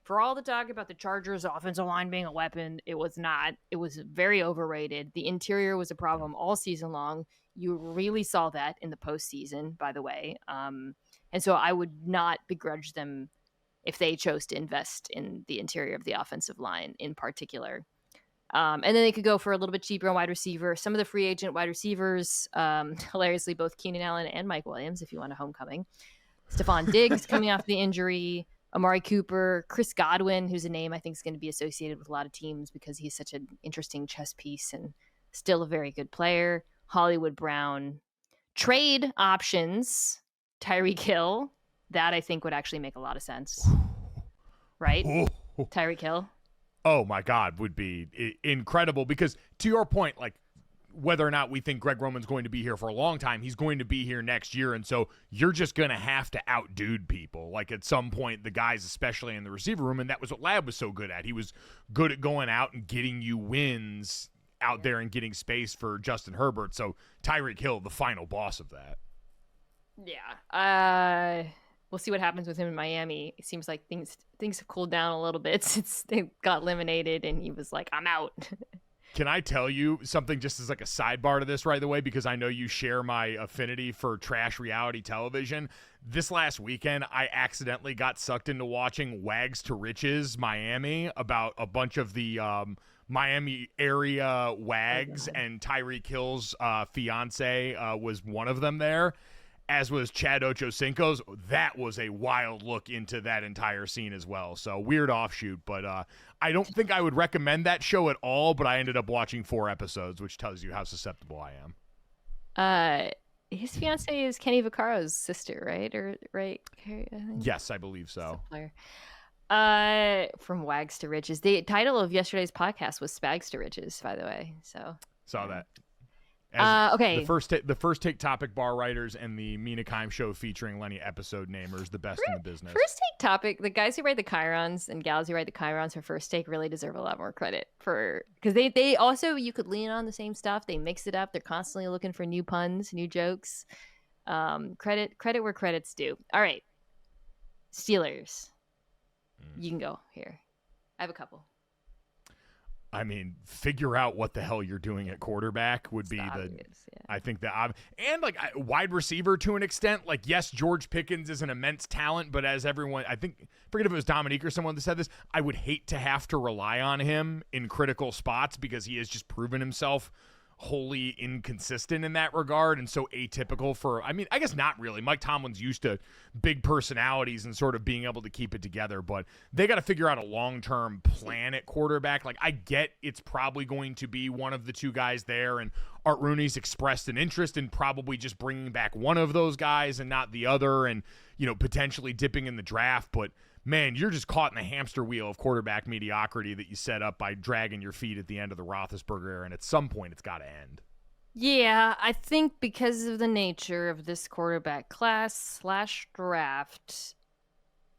A: for all the talk about the Chargers' offensive line being a weapon, it was not. It was very overrated. The interior was a problem all season long. You really saw that in the postseason, by the way. And so I would not begrudge them if they chose to invest in the interior of the offensive line in particular. And then they could go for a little bit cheaper on wide receiver. Some of the free agent wide receivers, hilariously, both Keenan Allen and Mike Williams, if you want a homecoming. Stephon Diggs coming off the injury. Amari Cooper, Chris Godwin, who's a name I think is going to be associated with a lot of teams because he's such an interesting chess piece and still a very good player. Hollywood Brown. Trade options, Tyreek Hill. That I think would actually make a lot of sense. Right? Tyreek Hill.
B: Oh my God, would be incredible because to your point, like whether or not we think Greg Roman's going to be here for a long time, he's going to be here next year. And so you're just going to have to outdude people. Like at some point, the guys, especially in the receiver room, and that was what Ladd was so good at. He was good at going out and getting you wins out there and getting space for Justin Herbert. So Tyreek Hill, the final boss of that.
A: Yeah. We'll see what happens with him in Miami. It seems like things have cooled down a little bit since they got eliminated, and he was like, I'm out.
B: Can I tell you something just as like a sidebar to this right away? Because I know you share my affinity for trash reality television. This last weekend, I accidentally got sucked into watching Wags to Riches Miami about a bunch of the Miami area wags, and Tyreek Hill's fiance was one of them there. As was Chad Ochocinco's. That was a wild look into that entire scene as well. So weird offshoot, but I don't think I would recommend that show at all, but I ended up watching 4 episodes, which tells you how susceptible I
A: am. His fiance is Kenny Vaccaro's sister, right? Right?
B: Yes, I believe so.
A: From Wags to Riches. The title of yesterday's podcast was Spags to Riches, by the way. So
B: saw that.
A: Okay.
B: The first take topic bar writers and the Mina Kimes Show featuring Lenny episode namers, the best in the business.
A: First take topic, the guys who write the chirons and gals who write the chirons for first take really deserve a lot more credit because they also, you could lean on the same stuff. They mix it up. They're constantly looking for new puns, new jokes. Credit where credit's due. All right. Steelers. You can go here. I have a couple.
B: I mean, figure out what the hell you're doing at quarterback would be I think that, and like wide receiver to an extent, like, yes, George Pickens is an immense talent, but as everyone, I forget if it was Dominique or someone that said this, I would hate to have to rely on him in critical spots because he has just proven himself wholly inconsistent in that regard and so atypical for, I mean, I guess not really. Mike Tomlin's used to big personalities and sort of being able to keep it together, but they got to figure out a long-term plan at quarterback. Like, I get it's probably going to be one of the two guys there, and Art Rooney's expressed an interest in probably just bringing back one of those guys and not the other, and, you know, potentially dipping in the draft, but man, you're just caught in the hamster wheel of quarterback mediocrity that you set up by dragging your feet at the end of the Roethlisberger era, and at some point it's got to end.
A: Yeah, I think because of the nature of this quarterback class / draft,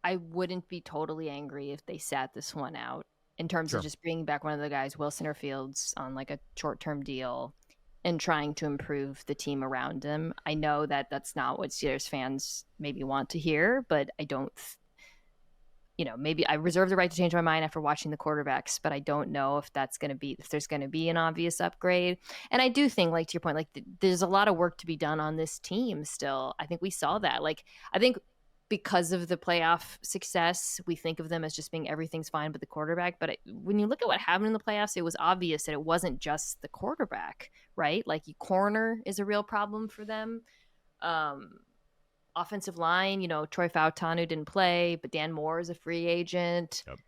A: I wouldn't be totally angry if they sat this one out in terms of just bringing back one of the guys, Wilson or Fields, on like a short-term deal and trying to improve the team around him. I know that that's not what Steelers fans maybe want to hear, but I don't maybe I reserve the right to change my mind after watching the quarterbacks, but I don't know if there's going to be an obvious upgrade. And I do think, like, to your point, like, there's a lot of work to be done on this team still. I think we saw that. Like, I think because of the playoff success, we think of them as just being everything's fine but the quarterback. But when you look at what happened in the playoffs, it was obvious that it wasn't just the quarterback, right? Like, corner is a real problem for them. Offensive line, Troy Fautanu didn't play, but Dan Moore is a free agent.
B: Yep.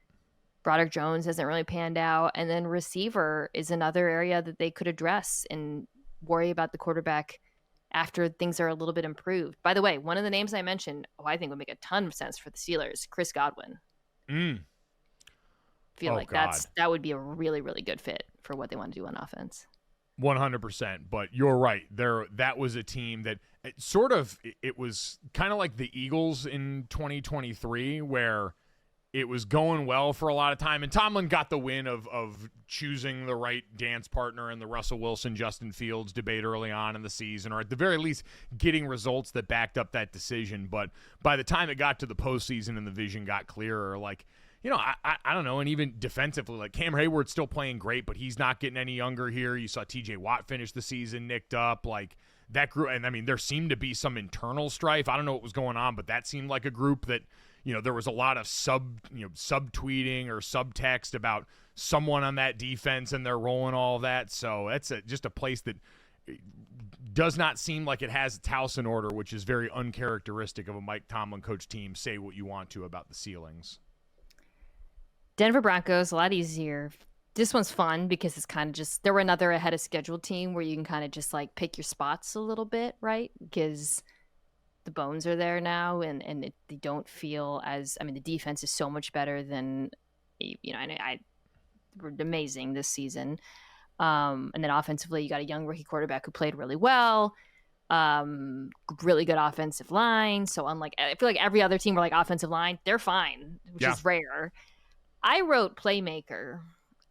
A: Broderick Jones hasn't really panned out. And then receiver is another area that they could address and worry about the quarterback after things are a little bit improved. By the way, one of the names I mentioned, I think would make a ton of sense for the Steelers, Chris Godwin. Feel like that would be a really, really good fit for what they want to do on offense.
B: 100%. But you're right. That was a team that it was kind of like the Eagles in 2023, where it was going well for a lot of time. And Tomlin got the win of choosing the right dance partner in the Russell Wilson, Justin Fields debate early on in the season, or at the very least getting results that backed up that decision. But by the time it got to the postseason and the vision got clearer, like, I don't know. And even defensively, like Cam Hayward's still playing great, but he's not getting any younger here. You saw TJ Watt finish the season nicked up. Like that group. And I mean, there seemed to be some internal strife. I don't know what was going on, but that seemed like a group that, there was a lot of subtweeting or subtext about someone on that defense and their role and all that. So that's just a place that does not seem like it has its house in order, which is very uncharacteristic of a Mike Tomlin coach team. Say what you want to about the ceilings.
A: Denver Broncos, a lot easier. This one's fun because it's kind of just, they're another ahead of schedule team where you can kind of just like pick your spots a little bit, right? Because the bones are there now, and they don't feel as, the defense is so much better than, were amazing this season. And then offensively, you got a young rookie quarterback who played really well, really good offensive line. So unlike, I feel like every other team were like offensive line, they're fine, which is rare. I wrote playmaker.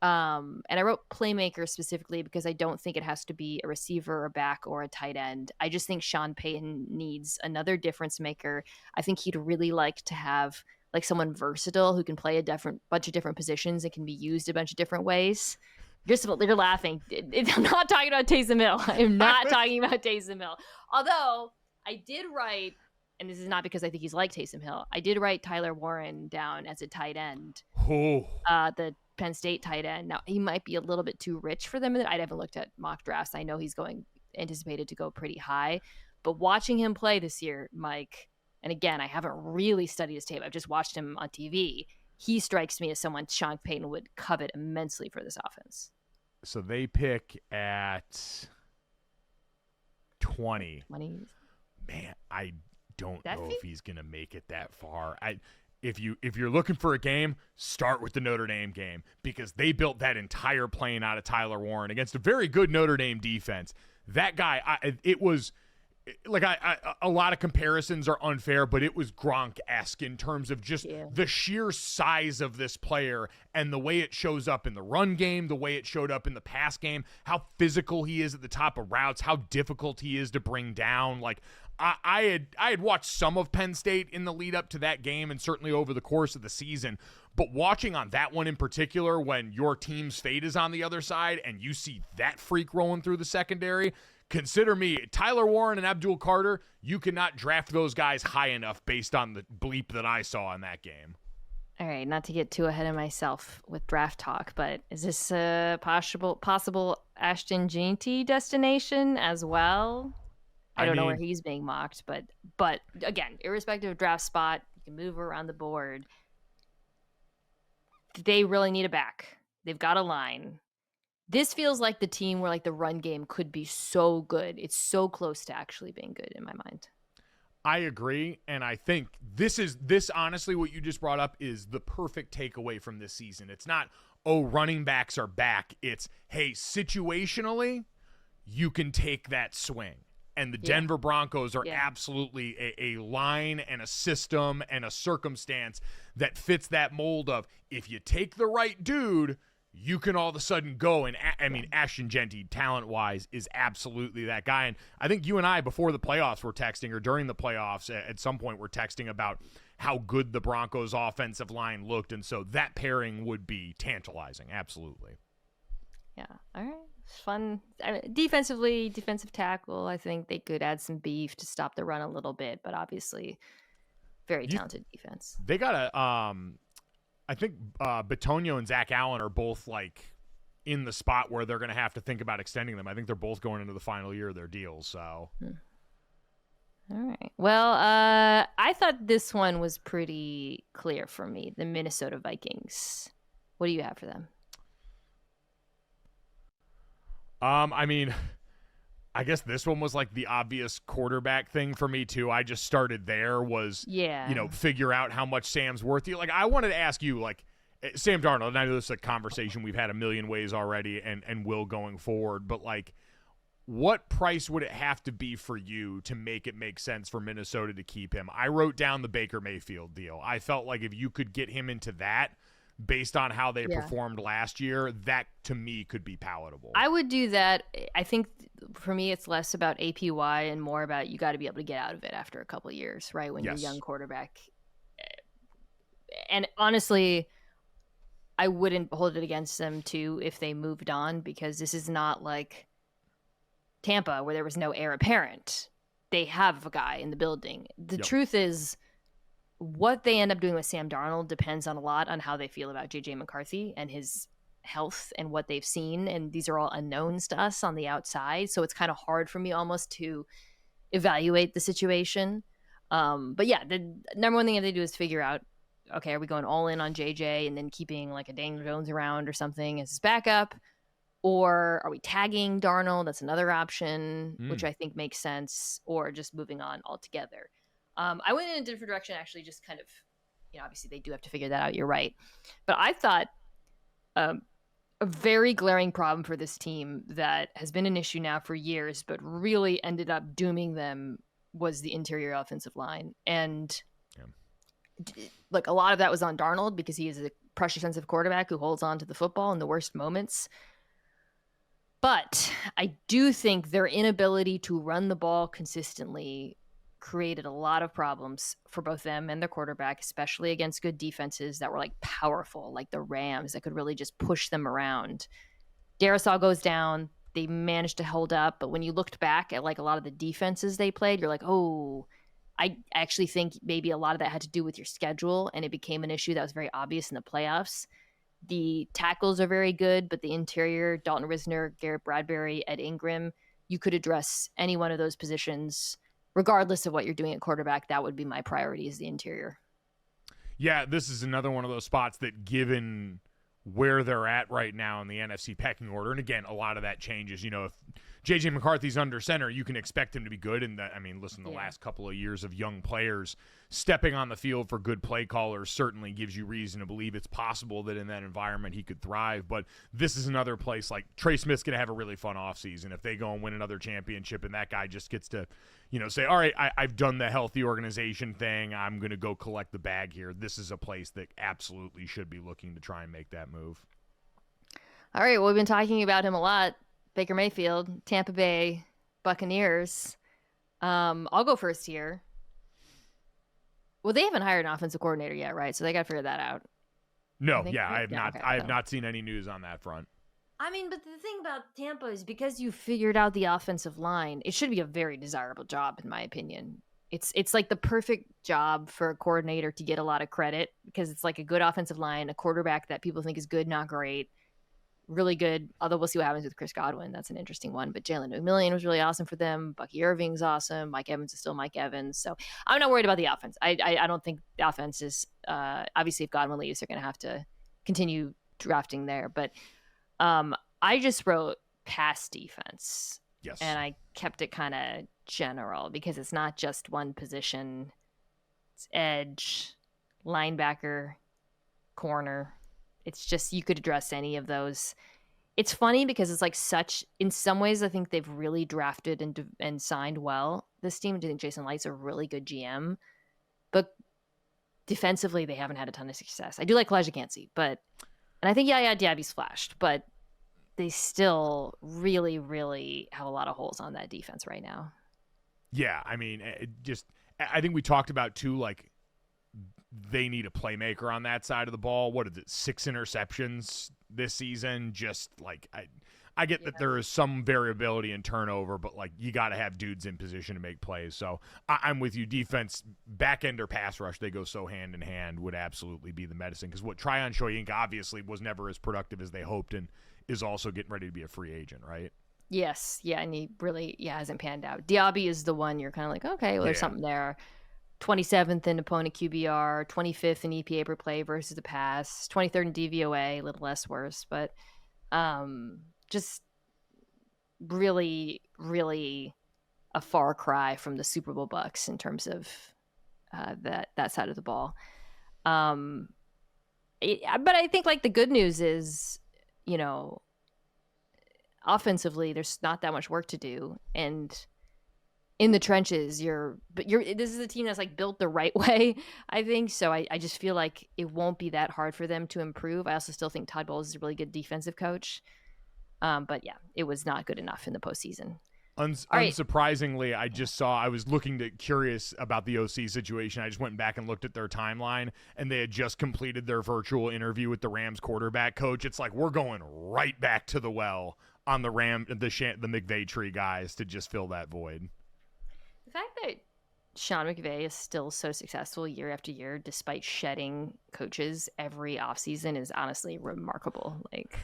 A: And I wrote playmaker specifically because I don't think it has to be a receiver, a back, or a tight end. I just think Sean Payton needs another difference maker. I think he'd really like to have like someone versatile who can play a bunch of different positions and can be used a bunch of different ways. You're laughing. I'm not talking about Taysom Hill. I'm not talking about Taysom Hill. Although I did write, and this is not because I think he's like Taysom Hill, I did write Tyler Warren down as a tight end. The Penn State tight end. Now, he might be a little bit too rich for them. I haven't looked at mock drafts. I know he's anticipated to go pretty high. But watching him play this year, Mike, and again, I haven't really studied his tape. I've just watched him on TV. He strikes me as someone Sean Payton would covet immensely for this offense.
B: So they pick at 20. Man, I don't know if he's going to make it that far. If you're looking for a game, start with the Notre Dame game, because they built that entire plane out of Tyler Warren against a very good Notre Dame defense. That guy, it was like a lot of comparisons are unfair, but it was Gronk-esque in terms of just the sheer size of this player and the way it shows up in the run game, the way it showed up in the pass game, how physical he is at the top of routes, how difficult he is to bring down. Like I had watched some of Penn State in the lead up to that game and certainly over the course of the season, but watching on that one in particular, when your team's fate is on the other side and you see that freak rolling through the secondary, consider me, Tyler Warren and Abdul Carter, you cannot draft those guys high enough based on the bleep that I saw in that game.
A: All right, not to get too ahead of myself with draft talk, but is this a possible Ashton Jeanty destination as well? I don't know where he's being mocked, but again, irrespective of draft spot, you can move around the board. They really need a back. They've got a line. This feels like the team where like the run game could be so good. It's so close to actually being good in my mind.
B: I agree, and I think this honestly, what you just brought up is the perfect takeaway from this season. It's not, running backs are back. It's, hey, situationally, you can take that swing. And the Denver Broncos are absolutely a line and a system and a circumstance that fits that mold of, if you take the right dude, you can all of a sudden go. And Ashton Jeanty, talent-wise, is absolutely that guy. And I think you and I, before the playoffs, were texting, or during the playoffs at some point, we're texting about how good the Broncos' offensive line looked. And so that pairing would be tantalizing. Absolutely.
A: Yeah. All right. Fun. Defensively, defensive tackle, I think they could add some beef to stop the run a little bit, but obviously very talented defense.
B: They got I think Bitonio and Zach Allen are both like in the spot where they're going to have to think about extending them. I think they're both going into the final year of their deals. So,
A: All right. Well, I thought this one was pretty clear for me. The Minnesota Vikings. What do you have for them?
B: I mean, I guess this one was like the obvious quarterback thing for me too. I just started there was, figure out how much Sam's worth to you. Like, I wanted to ask you, like, Sam Darnold, and I know this is a conversation we've had a million ways already and will going forward, but like, what price would it have to be for you to make it make sense for Minnesota to keep him? I wrote down the Baker Mayfield deal. I felt like if you could get him into that based on how they performed last year, that to me could be palatable.
A: I would do that. I think for me, it's less about APY and more about you got to be able to get out of it after a couple of years, right? When you're a young quarterback. And honestly, I wouldn't hold it against them too if they moved on, because this is not like Tampa where there was no heir apparent. They have a guy in the building. The truth is, what they end up doing with Sam Darnold depends on a lot on how they feel about JJ McCarthy and his health and what they've seen. And these are all unknowns to us on the outside. So it's kind of hard for me almost to evaluate the situation. But yeah, the number one thing they do is figure out, okay, are we going all in on JJ and then keeping like a Daniel Jones around or something as his backup? Or are we tagging Darnold? That's another option, which I think makes sense. Or just moving on altogether. I went in a different direction, actually, just kind of, obviously they do have to figure that out. You're right. But I thought a very glaring problem for this team that has been an issue now for years, but really ended up dooming them was the interior offensive line. And like a lot of that was on Darnold because he is a pressure sensitive quarterback who holds on to the football in the worst moments. But I do think their inability to run the ball consistently created a lot of problems for both them and their quarterback, especially against good defenses that were like powerful, like the Rams, that could really just push them around. Darisaw goes down. They managed to hold up. But when you looked back at like a lot of the defenses they played, you're like, oh, I actually think maybe a lot of that had to do with your schedule. And it became an issue that was very obvious in the playoffs. The tackles are very good, but the interior, Dalton Risner, Garrett Bradbury, Ed Ingram, you could address any one of those positions. Regardless of what you're doing at quarterback, that would be my priority, is the interior. Yeah,
B: this is another one of those spots that, given where they're at right now in the NFC pecking order, and again, a lot of that changes. If J.J. McCarthy's under center, you can expect him to be good. And listen, the last couple of years of young players stepping on the field for good play callers certainly gives you reason to believe it's possible that in that environment he could thrive. But this is another place, like, Trey Smith's going to have a really fun offseason if they go and win another championship and that guy just gets to, say, all right, I've done the healthy organization thing. I'm going to go collect the bag here. This is a place that absolutely should be looking to try and make that move.
A: All right, well, we've been talking about him a lot. Baker Mayfield, Tampa Bay Buccaneers. I'll go first here. Well, they haven't hired an offensive coordinator yet, right? So they got to figure that out.
B: No, I have not. Okay, I have not seen any news on that front.
A: But the thing about Tampa is because you figured out the offensive line, it should be a very desirable job, in my opinion. It's like the perfect job for a coordinator to get a lot of credit because it's like a good offensive line, a quarterback that people think is good, not great. Really good, although we'll see what happens with Chris Godwin. That's an interesting one. But Jalen McMillian was really awesome for them. Bucky Irving's awesome. Mike Evans is still Mike Evans. So I'm not worried about the offense. I don't think the offense is obviously if Godwin leaves, they're going to have to continue drafting there. But I just wrote pass defense.
B: Yes.
A: And I kept it kind of general because it's not just one position. It's edge, linebacker, corner. It's just, you could address any of those. It's funny because it's like in some ways, I think they've really drafted and signed well. This team, I think Jason Light's a really good GM, but defensively, they haven't had a ton of success. I do like Elijah Cansey, and I think Yaya Diaby's flashed, but they still really, really have a lot of holes on that defense right now.
B: Yeah, I think we talked about too, like, they need a playmaker on that side of the ball. What is it, 6 interceptions this season? Just like, I get that there is some variability in turnover, but like, you got to have dudes in position to make plays. So I'm with you. Defense, back end or pass rush, they go so hand in hand, would absolutely be the medicine. Because what Tryon Shoyink obviously was never as productive as they hoped, and is also getting ready to be a free agent, right?
A: Yes, yeah, and he really hasn't panned out. Diaby is the one you're kind of like, okay, well, there's something there. 27th in opponent QBR, 25th in EPA per play versus the pass, 23rd in DVOA, a little less worse, but just really, really a far cry from the Super Bowl Bucks in terms of that side of the ball. But I think like the good news is, you know, offensively, there's not that much work to do, and in the trenches, this is a team that's like built the right way, I think. So I just feel like it won't be that hard for them to improve. I also still think Todd Bowles is a really good defensive coach. But yeah, it was not good enough in the postseason.
B: Unsurprisingly, I was curious about the OC situation. I just went back and looked at their timeline, and they had just completed their virtual interview with the Rams quarterback coach. It's like, we're going right back to the well on the McVay tree guys to just fill that void.
A: The fact that Sean McVay is still so successful year after year, despite shedding coaches every offseason, is honestly remarkable. Like,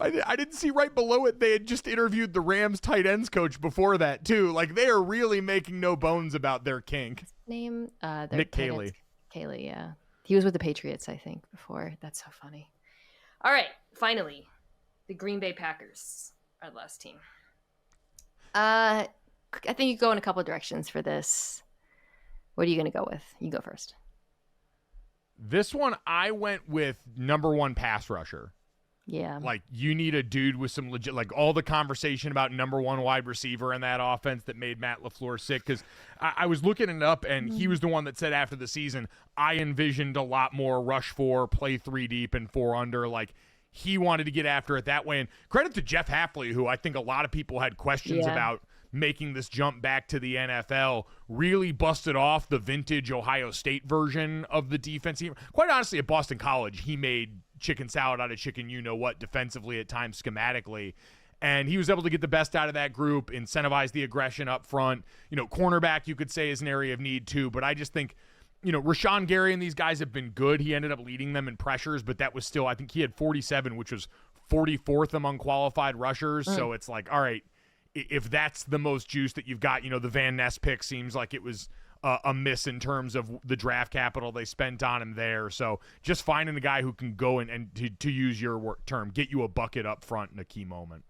B: I didn't see right below it they had just interviewed the Rams tight ends coach before that too. Like, they are really making no bones about their kink.
A: Name
B: Nick Caley.
A: Caley, yeah. He was with the Patriots, I think, before. That's so funny. All right, finally, the Green Bay Packers are the last team. I think you go in a couple of directions for this. What are you going to go with? You go first.
B: This one, I went with number one pass rusher.
A: Yeah.
B: Like, you need a dude with some legit, like all the conversation about number one wide receiver in that offense that made Matt LaFleur sick. Because I was looking it up, and he was the one that said after the season, I envisioned a lot more rush 4, play 3 deep and 4 under. Like, he wanted to get after it that way. And credit to Jeff Hafley, who I think a lot of people had questions about making this jump back to the NFL, really busted off the vintage Ohio State version of the defense. Quite honestly, at Boston College, he made chicken salad out of chicken you-know-what defensively at times schematically. And he was able to get the best out of that group, incentivize the aggression up front. You know, cornerback, you could say, is an area of need too. But I just think, you know, Rashawn Gary and these guys have been good. He ended up leading them in pressures, but that was still, I think he had 47, which was 44th among qualified rushers. So it's like, all right, if that's the most juice that you've got, you know, the Van Ness pick seems like it was a miss in terms of the draft capital they spent on him there. So just finding a guy who can go and to use your term, get you a bucket up front in a key moment.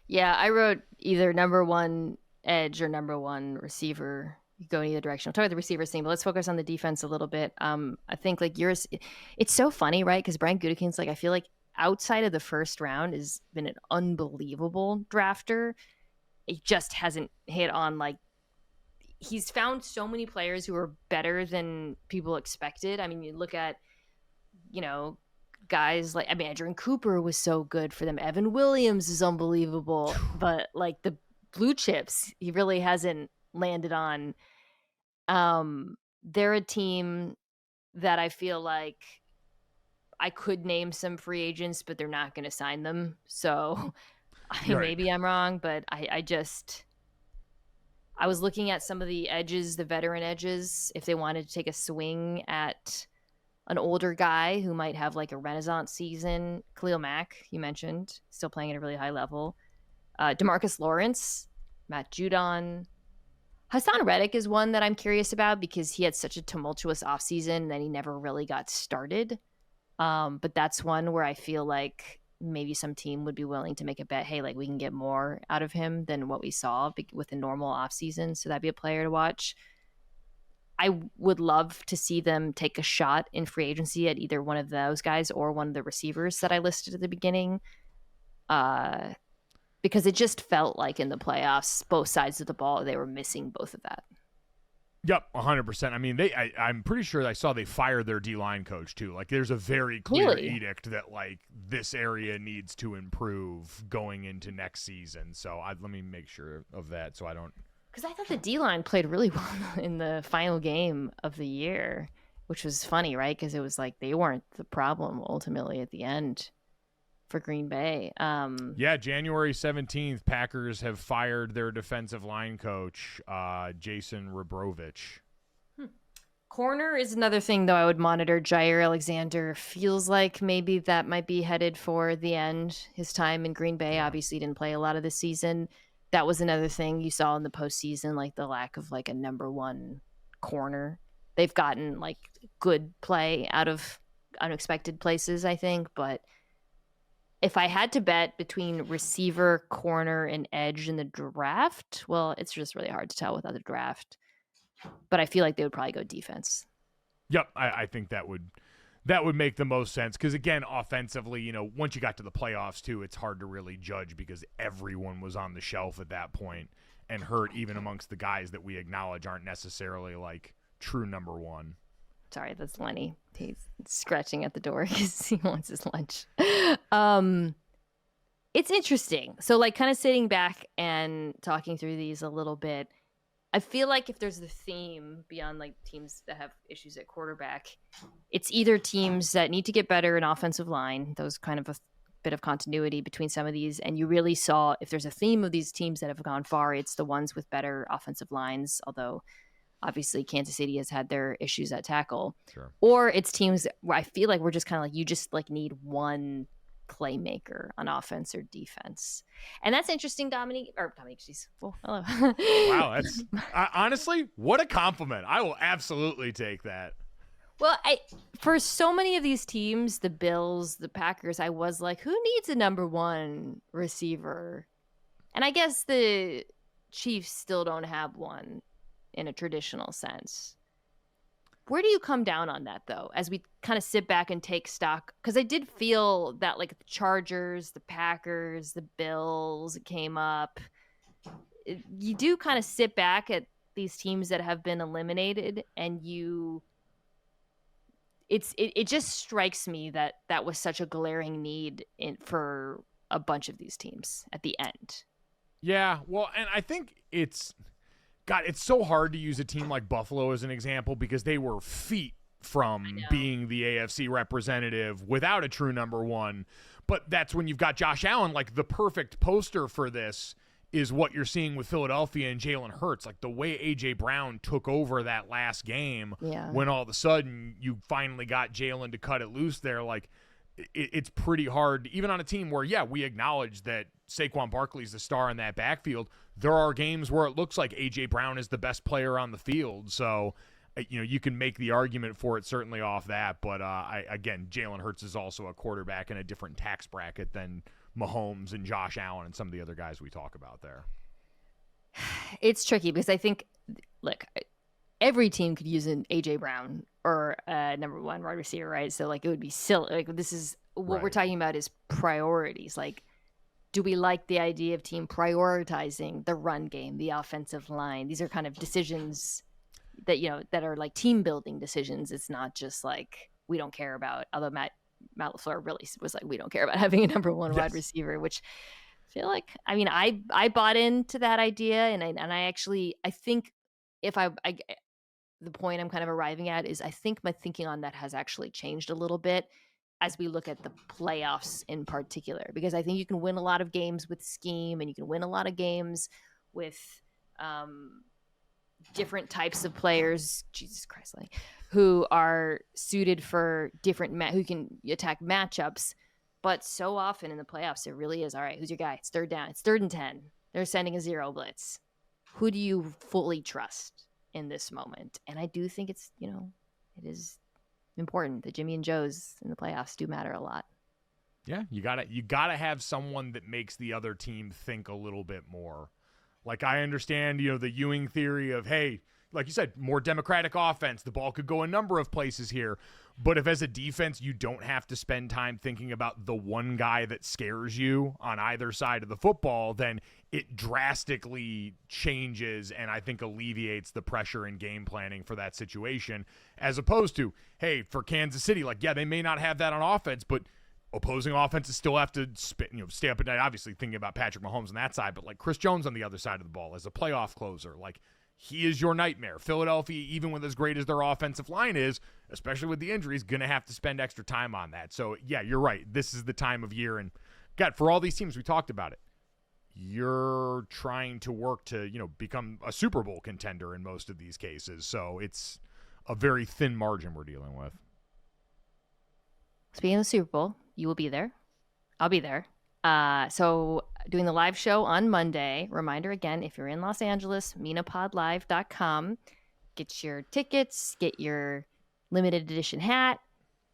B: Yeah,
A: I wrote either number one edge or number one receiver. You go in either direction. I'll talk about the receivers thing, but let's focus on the defense a little bit. I think like it's so funny, right? Because Brian Gutekunst's like, I feel like outside of the first round has been an unbelievable drafter. It just hasn't hit on, like, he's found so many players who are better than people expected. I mean, you look at, you know, guys like, I mean, Adrian Cooper was so good for them. Evan Williams is unbelievable, but like the blue chips, he really hasn't landed on. They're a team that I feel like I could name some free agents, but they're not going to sign them. So maybe I'm wrong, but I was looking at some of the edges, the veteran edges, if they wanted to take a swing at an older guy who might have like a renaissance season. Khalil Mack, you mentioned, still playing at a really high level. DeMarcus Lawrence, Matt Judon. Hassan Reddick is one that I'm curious about because he had such a tumultuous offseason that he never really got started. But that's one where I feel like maybe some team would be willing to make a bet, hey, like we can get more out of him than what we saw with a normal offseason. So that'd be a player to watch. I would love to see them take a shot in free agency at either one of those guys or one of the receivers that I listed at the beginning. Because it just felt like in the playoffs, both sides of the ball, they were missing both of that.
B: Yep, 100%. I mean, I'm pretty sure I saw they fired their D-line coach, too. Like, there's a very clear edict that, like, this area needs to improve going into next season. So let me make sure of that so I don't...
A: Because I thought the D-line played really well in the final game of the year, which was funny, right? Because it was like they weren't the problem ultimately at the end for Green Bay.
B: Yeah, January 17th, Packers have fired their defensive line coach, Jason Rebrovich.
A: Corner is another thing, though, I would monitor. Jair Alexander feels like maybe that might be headed for the end. His time in Green Bay obviously didn't play a lot of the season. That was another thing you saw in the postseason, like the lack of like a number one corner. They've gotten like good play out of unexpected places, I think. But if I had to bet between receiver, corner, and edge in the draft, well, it's just really hard to tell without the draft. But I feel like they would probably go defense.
B: Yep, I think that would make the most sense because, again, offensively, once you got to the playoffs, too, it's hard to really judge because everyone was on the shelf at that point and hurt, even amongst the guys that we acknowledge aren't necessarily, like, true number one.
A: Sorry, that's Lenny. He's scratching at the door because he wants his lunch. It's interesting. So, like, kind of sitting back and talking through these a little bit, I feel like if there's a theme beyond like teams that have issues at quarterback, it's either teams that need to get better in offensive line. Those kind of a bit of continuity between some of these. And you really saw if there's a theme of these teams that have gone far, it's the ones with better offensive lines. Although obviously Kansas City has had their issues at tackle.
B: Sure.
A: Or it's teams where I feel like we're just kind of like, you just like need one playmaker on offense or defense. And that's interesting, Dominique, geez. Oh, hello.
B: Wow, that's honestly, what a compliment. I will absolutely take that.
A: Well, for so many of these teams, the Bills, the Packers, I was like, who needs a number one receiver? And I guess the Chiefs still don't have one in a traditional sense. Where do you come down on that, though, as we kind of sit back and take stock? Because I did feel that, like, the Chargers, the Packers, the Bills came up. You do kind of sit back at these teams that have been eliminated, and it just strikes me that that was such a glaring need for a bunch of these teams at the end.
B: Yeah, well, and I think it's so hard to use a team like Buffalo as an example because they were feet from being the AFC representative without a true number one. But that's when you've got Josh Allen, like the perfect poster for this is what you're seeing with Philadelphia and Jalen Hurts. Like the way A.J. Brown took over that last game when all of a sudden you finally got Jalen to cut it loose there. Like it's pretty hard, even on a team where, we acknowledge that Saquon Barkley's the star in that backfield. There are games where it looks like A.J. Brown is the best player on the field. So, you can make the argument for it certainly off that. But, again, Jalen Hurts is also a quarterback in a different tax bracket than Mahomes and Josh Allen and some of the other guys we talk about there.
A: It's tricky because I think, look, every team could use an A.J. Brown or number one wide receiver, right? So, like, it would be silly. Like, this is what we're talking about is priorities. Like, do we like the idea of team prioritizing the run game, the offensive line? These are kind of decisions that, that are like team building decisions. It's not just like, we don't care about, although Matt LaFleur really was like, we don't care about having a number one wide receiver, which I feel like, I bought into that idea. And I think if the point I'm kind of arriving at is I think my thinking on that has actually changed a little bit as we look at the playoffs in particular, because I think you can win a lot of games with scheme and you can win a lot of games with different types of players, Jesus Christ, like, who are suited for different, who can attack matchups. But so often in the playoffs, it really is, all right, who's your guy? It's third down. It's 3rd and 10. They're sending a zero blitz. Who do you fully trust in this moment? And I do think it's, it is important. The Jimmy and Joes in the playoffs do matter a lot.
B: Yeah, you gotta have someone that makes the other team think a little bit more. Like I understand, the Ewing theory of, hey, like you said, more democratic offense. The ball could go a number of places here. But if as a defense you don't have to spend time thinking about the one guy that scares you on either side of the football, then it drastically changes and I think alleviates the pressure in game planning for that situation, as opposed to, hey, for Kansas City, like, they may not have that on offense, but opposing offenses still have to stay up at night, obviously thinking about Patrick Mahomes on that side, but like Chris Jones on the other side of the ball as a playoff closer, like he is your nightmare. Philadelphia, even with as great as their offensive line is, especially with the injuries, going to have to spend extra time on that. So, you're right. This is the time of year. And, God, for all these teams, we talked about it. You're trying to work to, become a Super Bowl contender in most of these cases. So it's a very thin margin we're dealing with.
A: Speaking of the Super Bowl, you will be there. I'll be there. So doing the live show on Monday. Reminder again, if you're in Los Angeles, minapodlive.com. get your tickets, get your limited edition hat,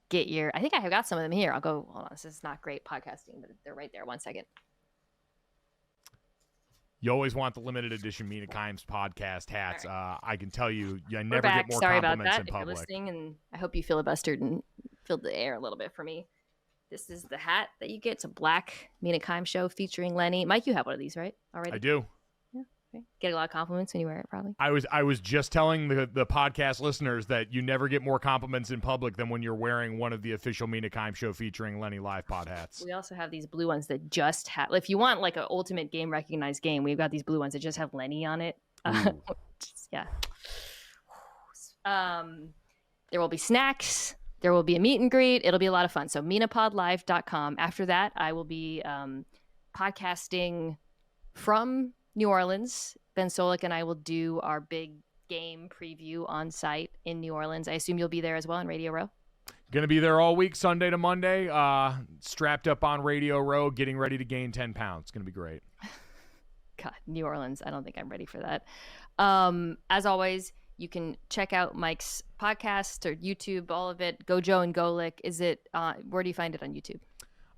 A: get your, I think I have got some of them here. I'll go, hold on, this is not great podcasting, but they're right there. 1 second.
B: You always want the limited edition Mina Kimes podcast hats.
A: Right.
B: I can tell you, I
A: We're
B: never
A: back.
B: get more
A: Sorry about
B: compliments
A: that.
B: in
A: If you're
B: public.
A: listening, and I hope you filibustered and filled the air a little bit for me. This is the hat that you get. It's a black Mina Kimes Show featuring Lenny. Mike, you have one of these, right? Already?
B: I do.
A: Yeah. Okay. Get a lot of compliments when you wear it, probably.
B: I was just telling the podcast listeners that you never get more compliments in public than when you're wearing one of the official Mina Kimes Show featuring Lenny live pod hats.
A: We also have these blue ones that just have, if you want like an ultimate game recognized game, we've got these blue ones that just have Lenny on it. Yeah. There will be snacks. There will be a meet and greet. It'll be a lot of fun. So minapodlive.com. After that, I will be podcasting from New Orleans. Ben Solik and I will do our big game preview on site in New Orleans. I assume you'll be there as well in Radio Row.
B: Going to be there all week, Sunday to Monday, strapped up on Radio Row, getting ready to gain 10 pounds. It's going to be great.
A: God, New Orleans. I don't think I'm ready for that. As always, you can check out Mike's podcast or YouTube, all of it. Gojo and Golic. Is it, where do you find it on YouTube?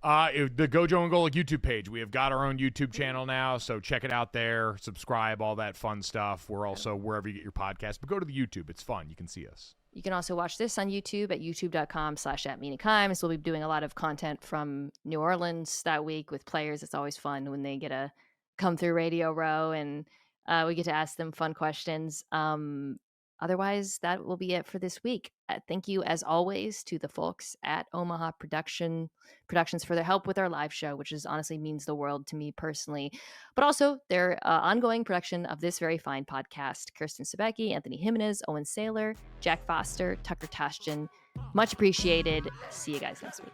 B: The Gojo and Golic YouTube page. We have got our own YouTube channel now, so check it out there. Subscribe, all that fun stuff. We're also wherever you get your podcast, but go to the YouTube. It's fun. You can see us.
A: You can also watch this on YouTube at youtube.com/@MinaKimes. We'll be doing a lot of content from New Orleans that week with players. It's always fun when they get to come through Radio Row and we get to ask them fun questions. Otherwise, that will be it for this week. Thank you, as always, to the folks at Omaha Productions for their help with our live show, which is honestly means the world to me personally, but also their ongoing production of this very fine podcast. Kirsten Sebecki, Anthony Jimenez, Owen Saylor, Jack Foster, Tucker Tashjian. Much appreciated. See you guys next week.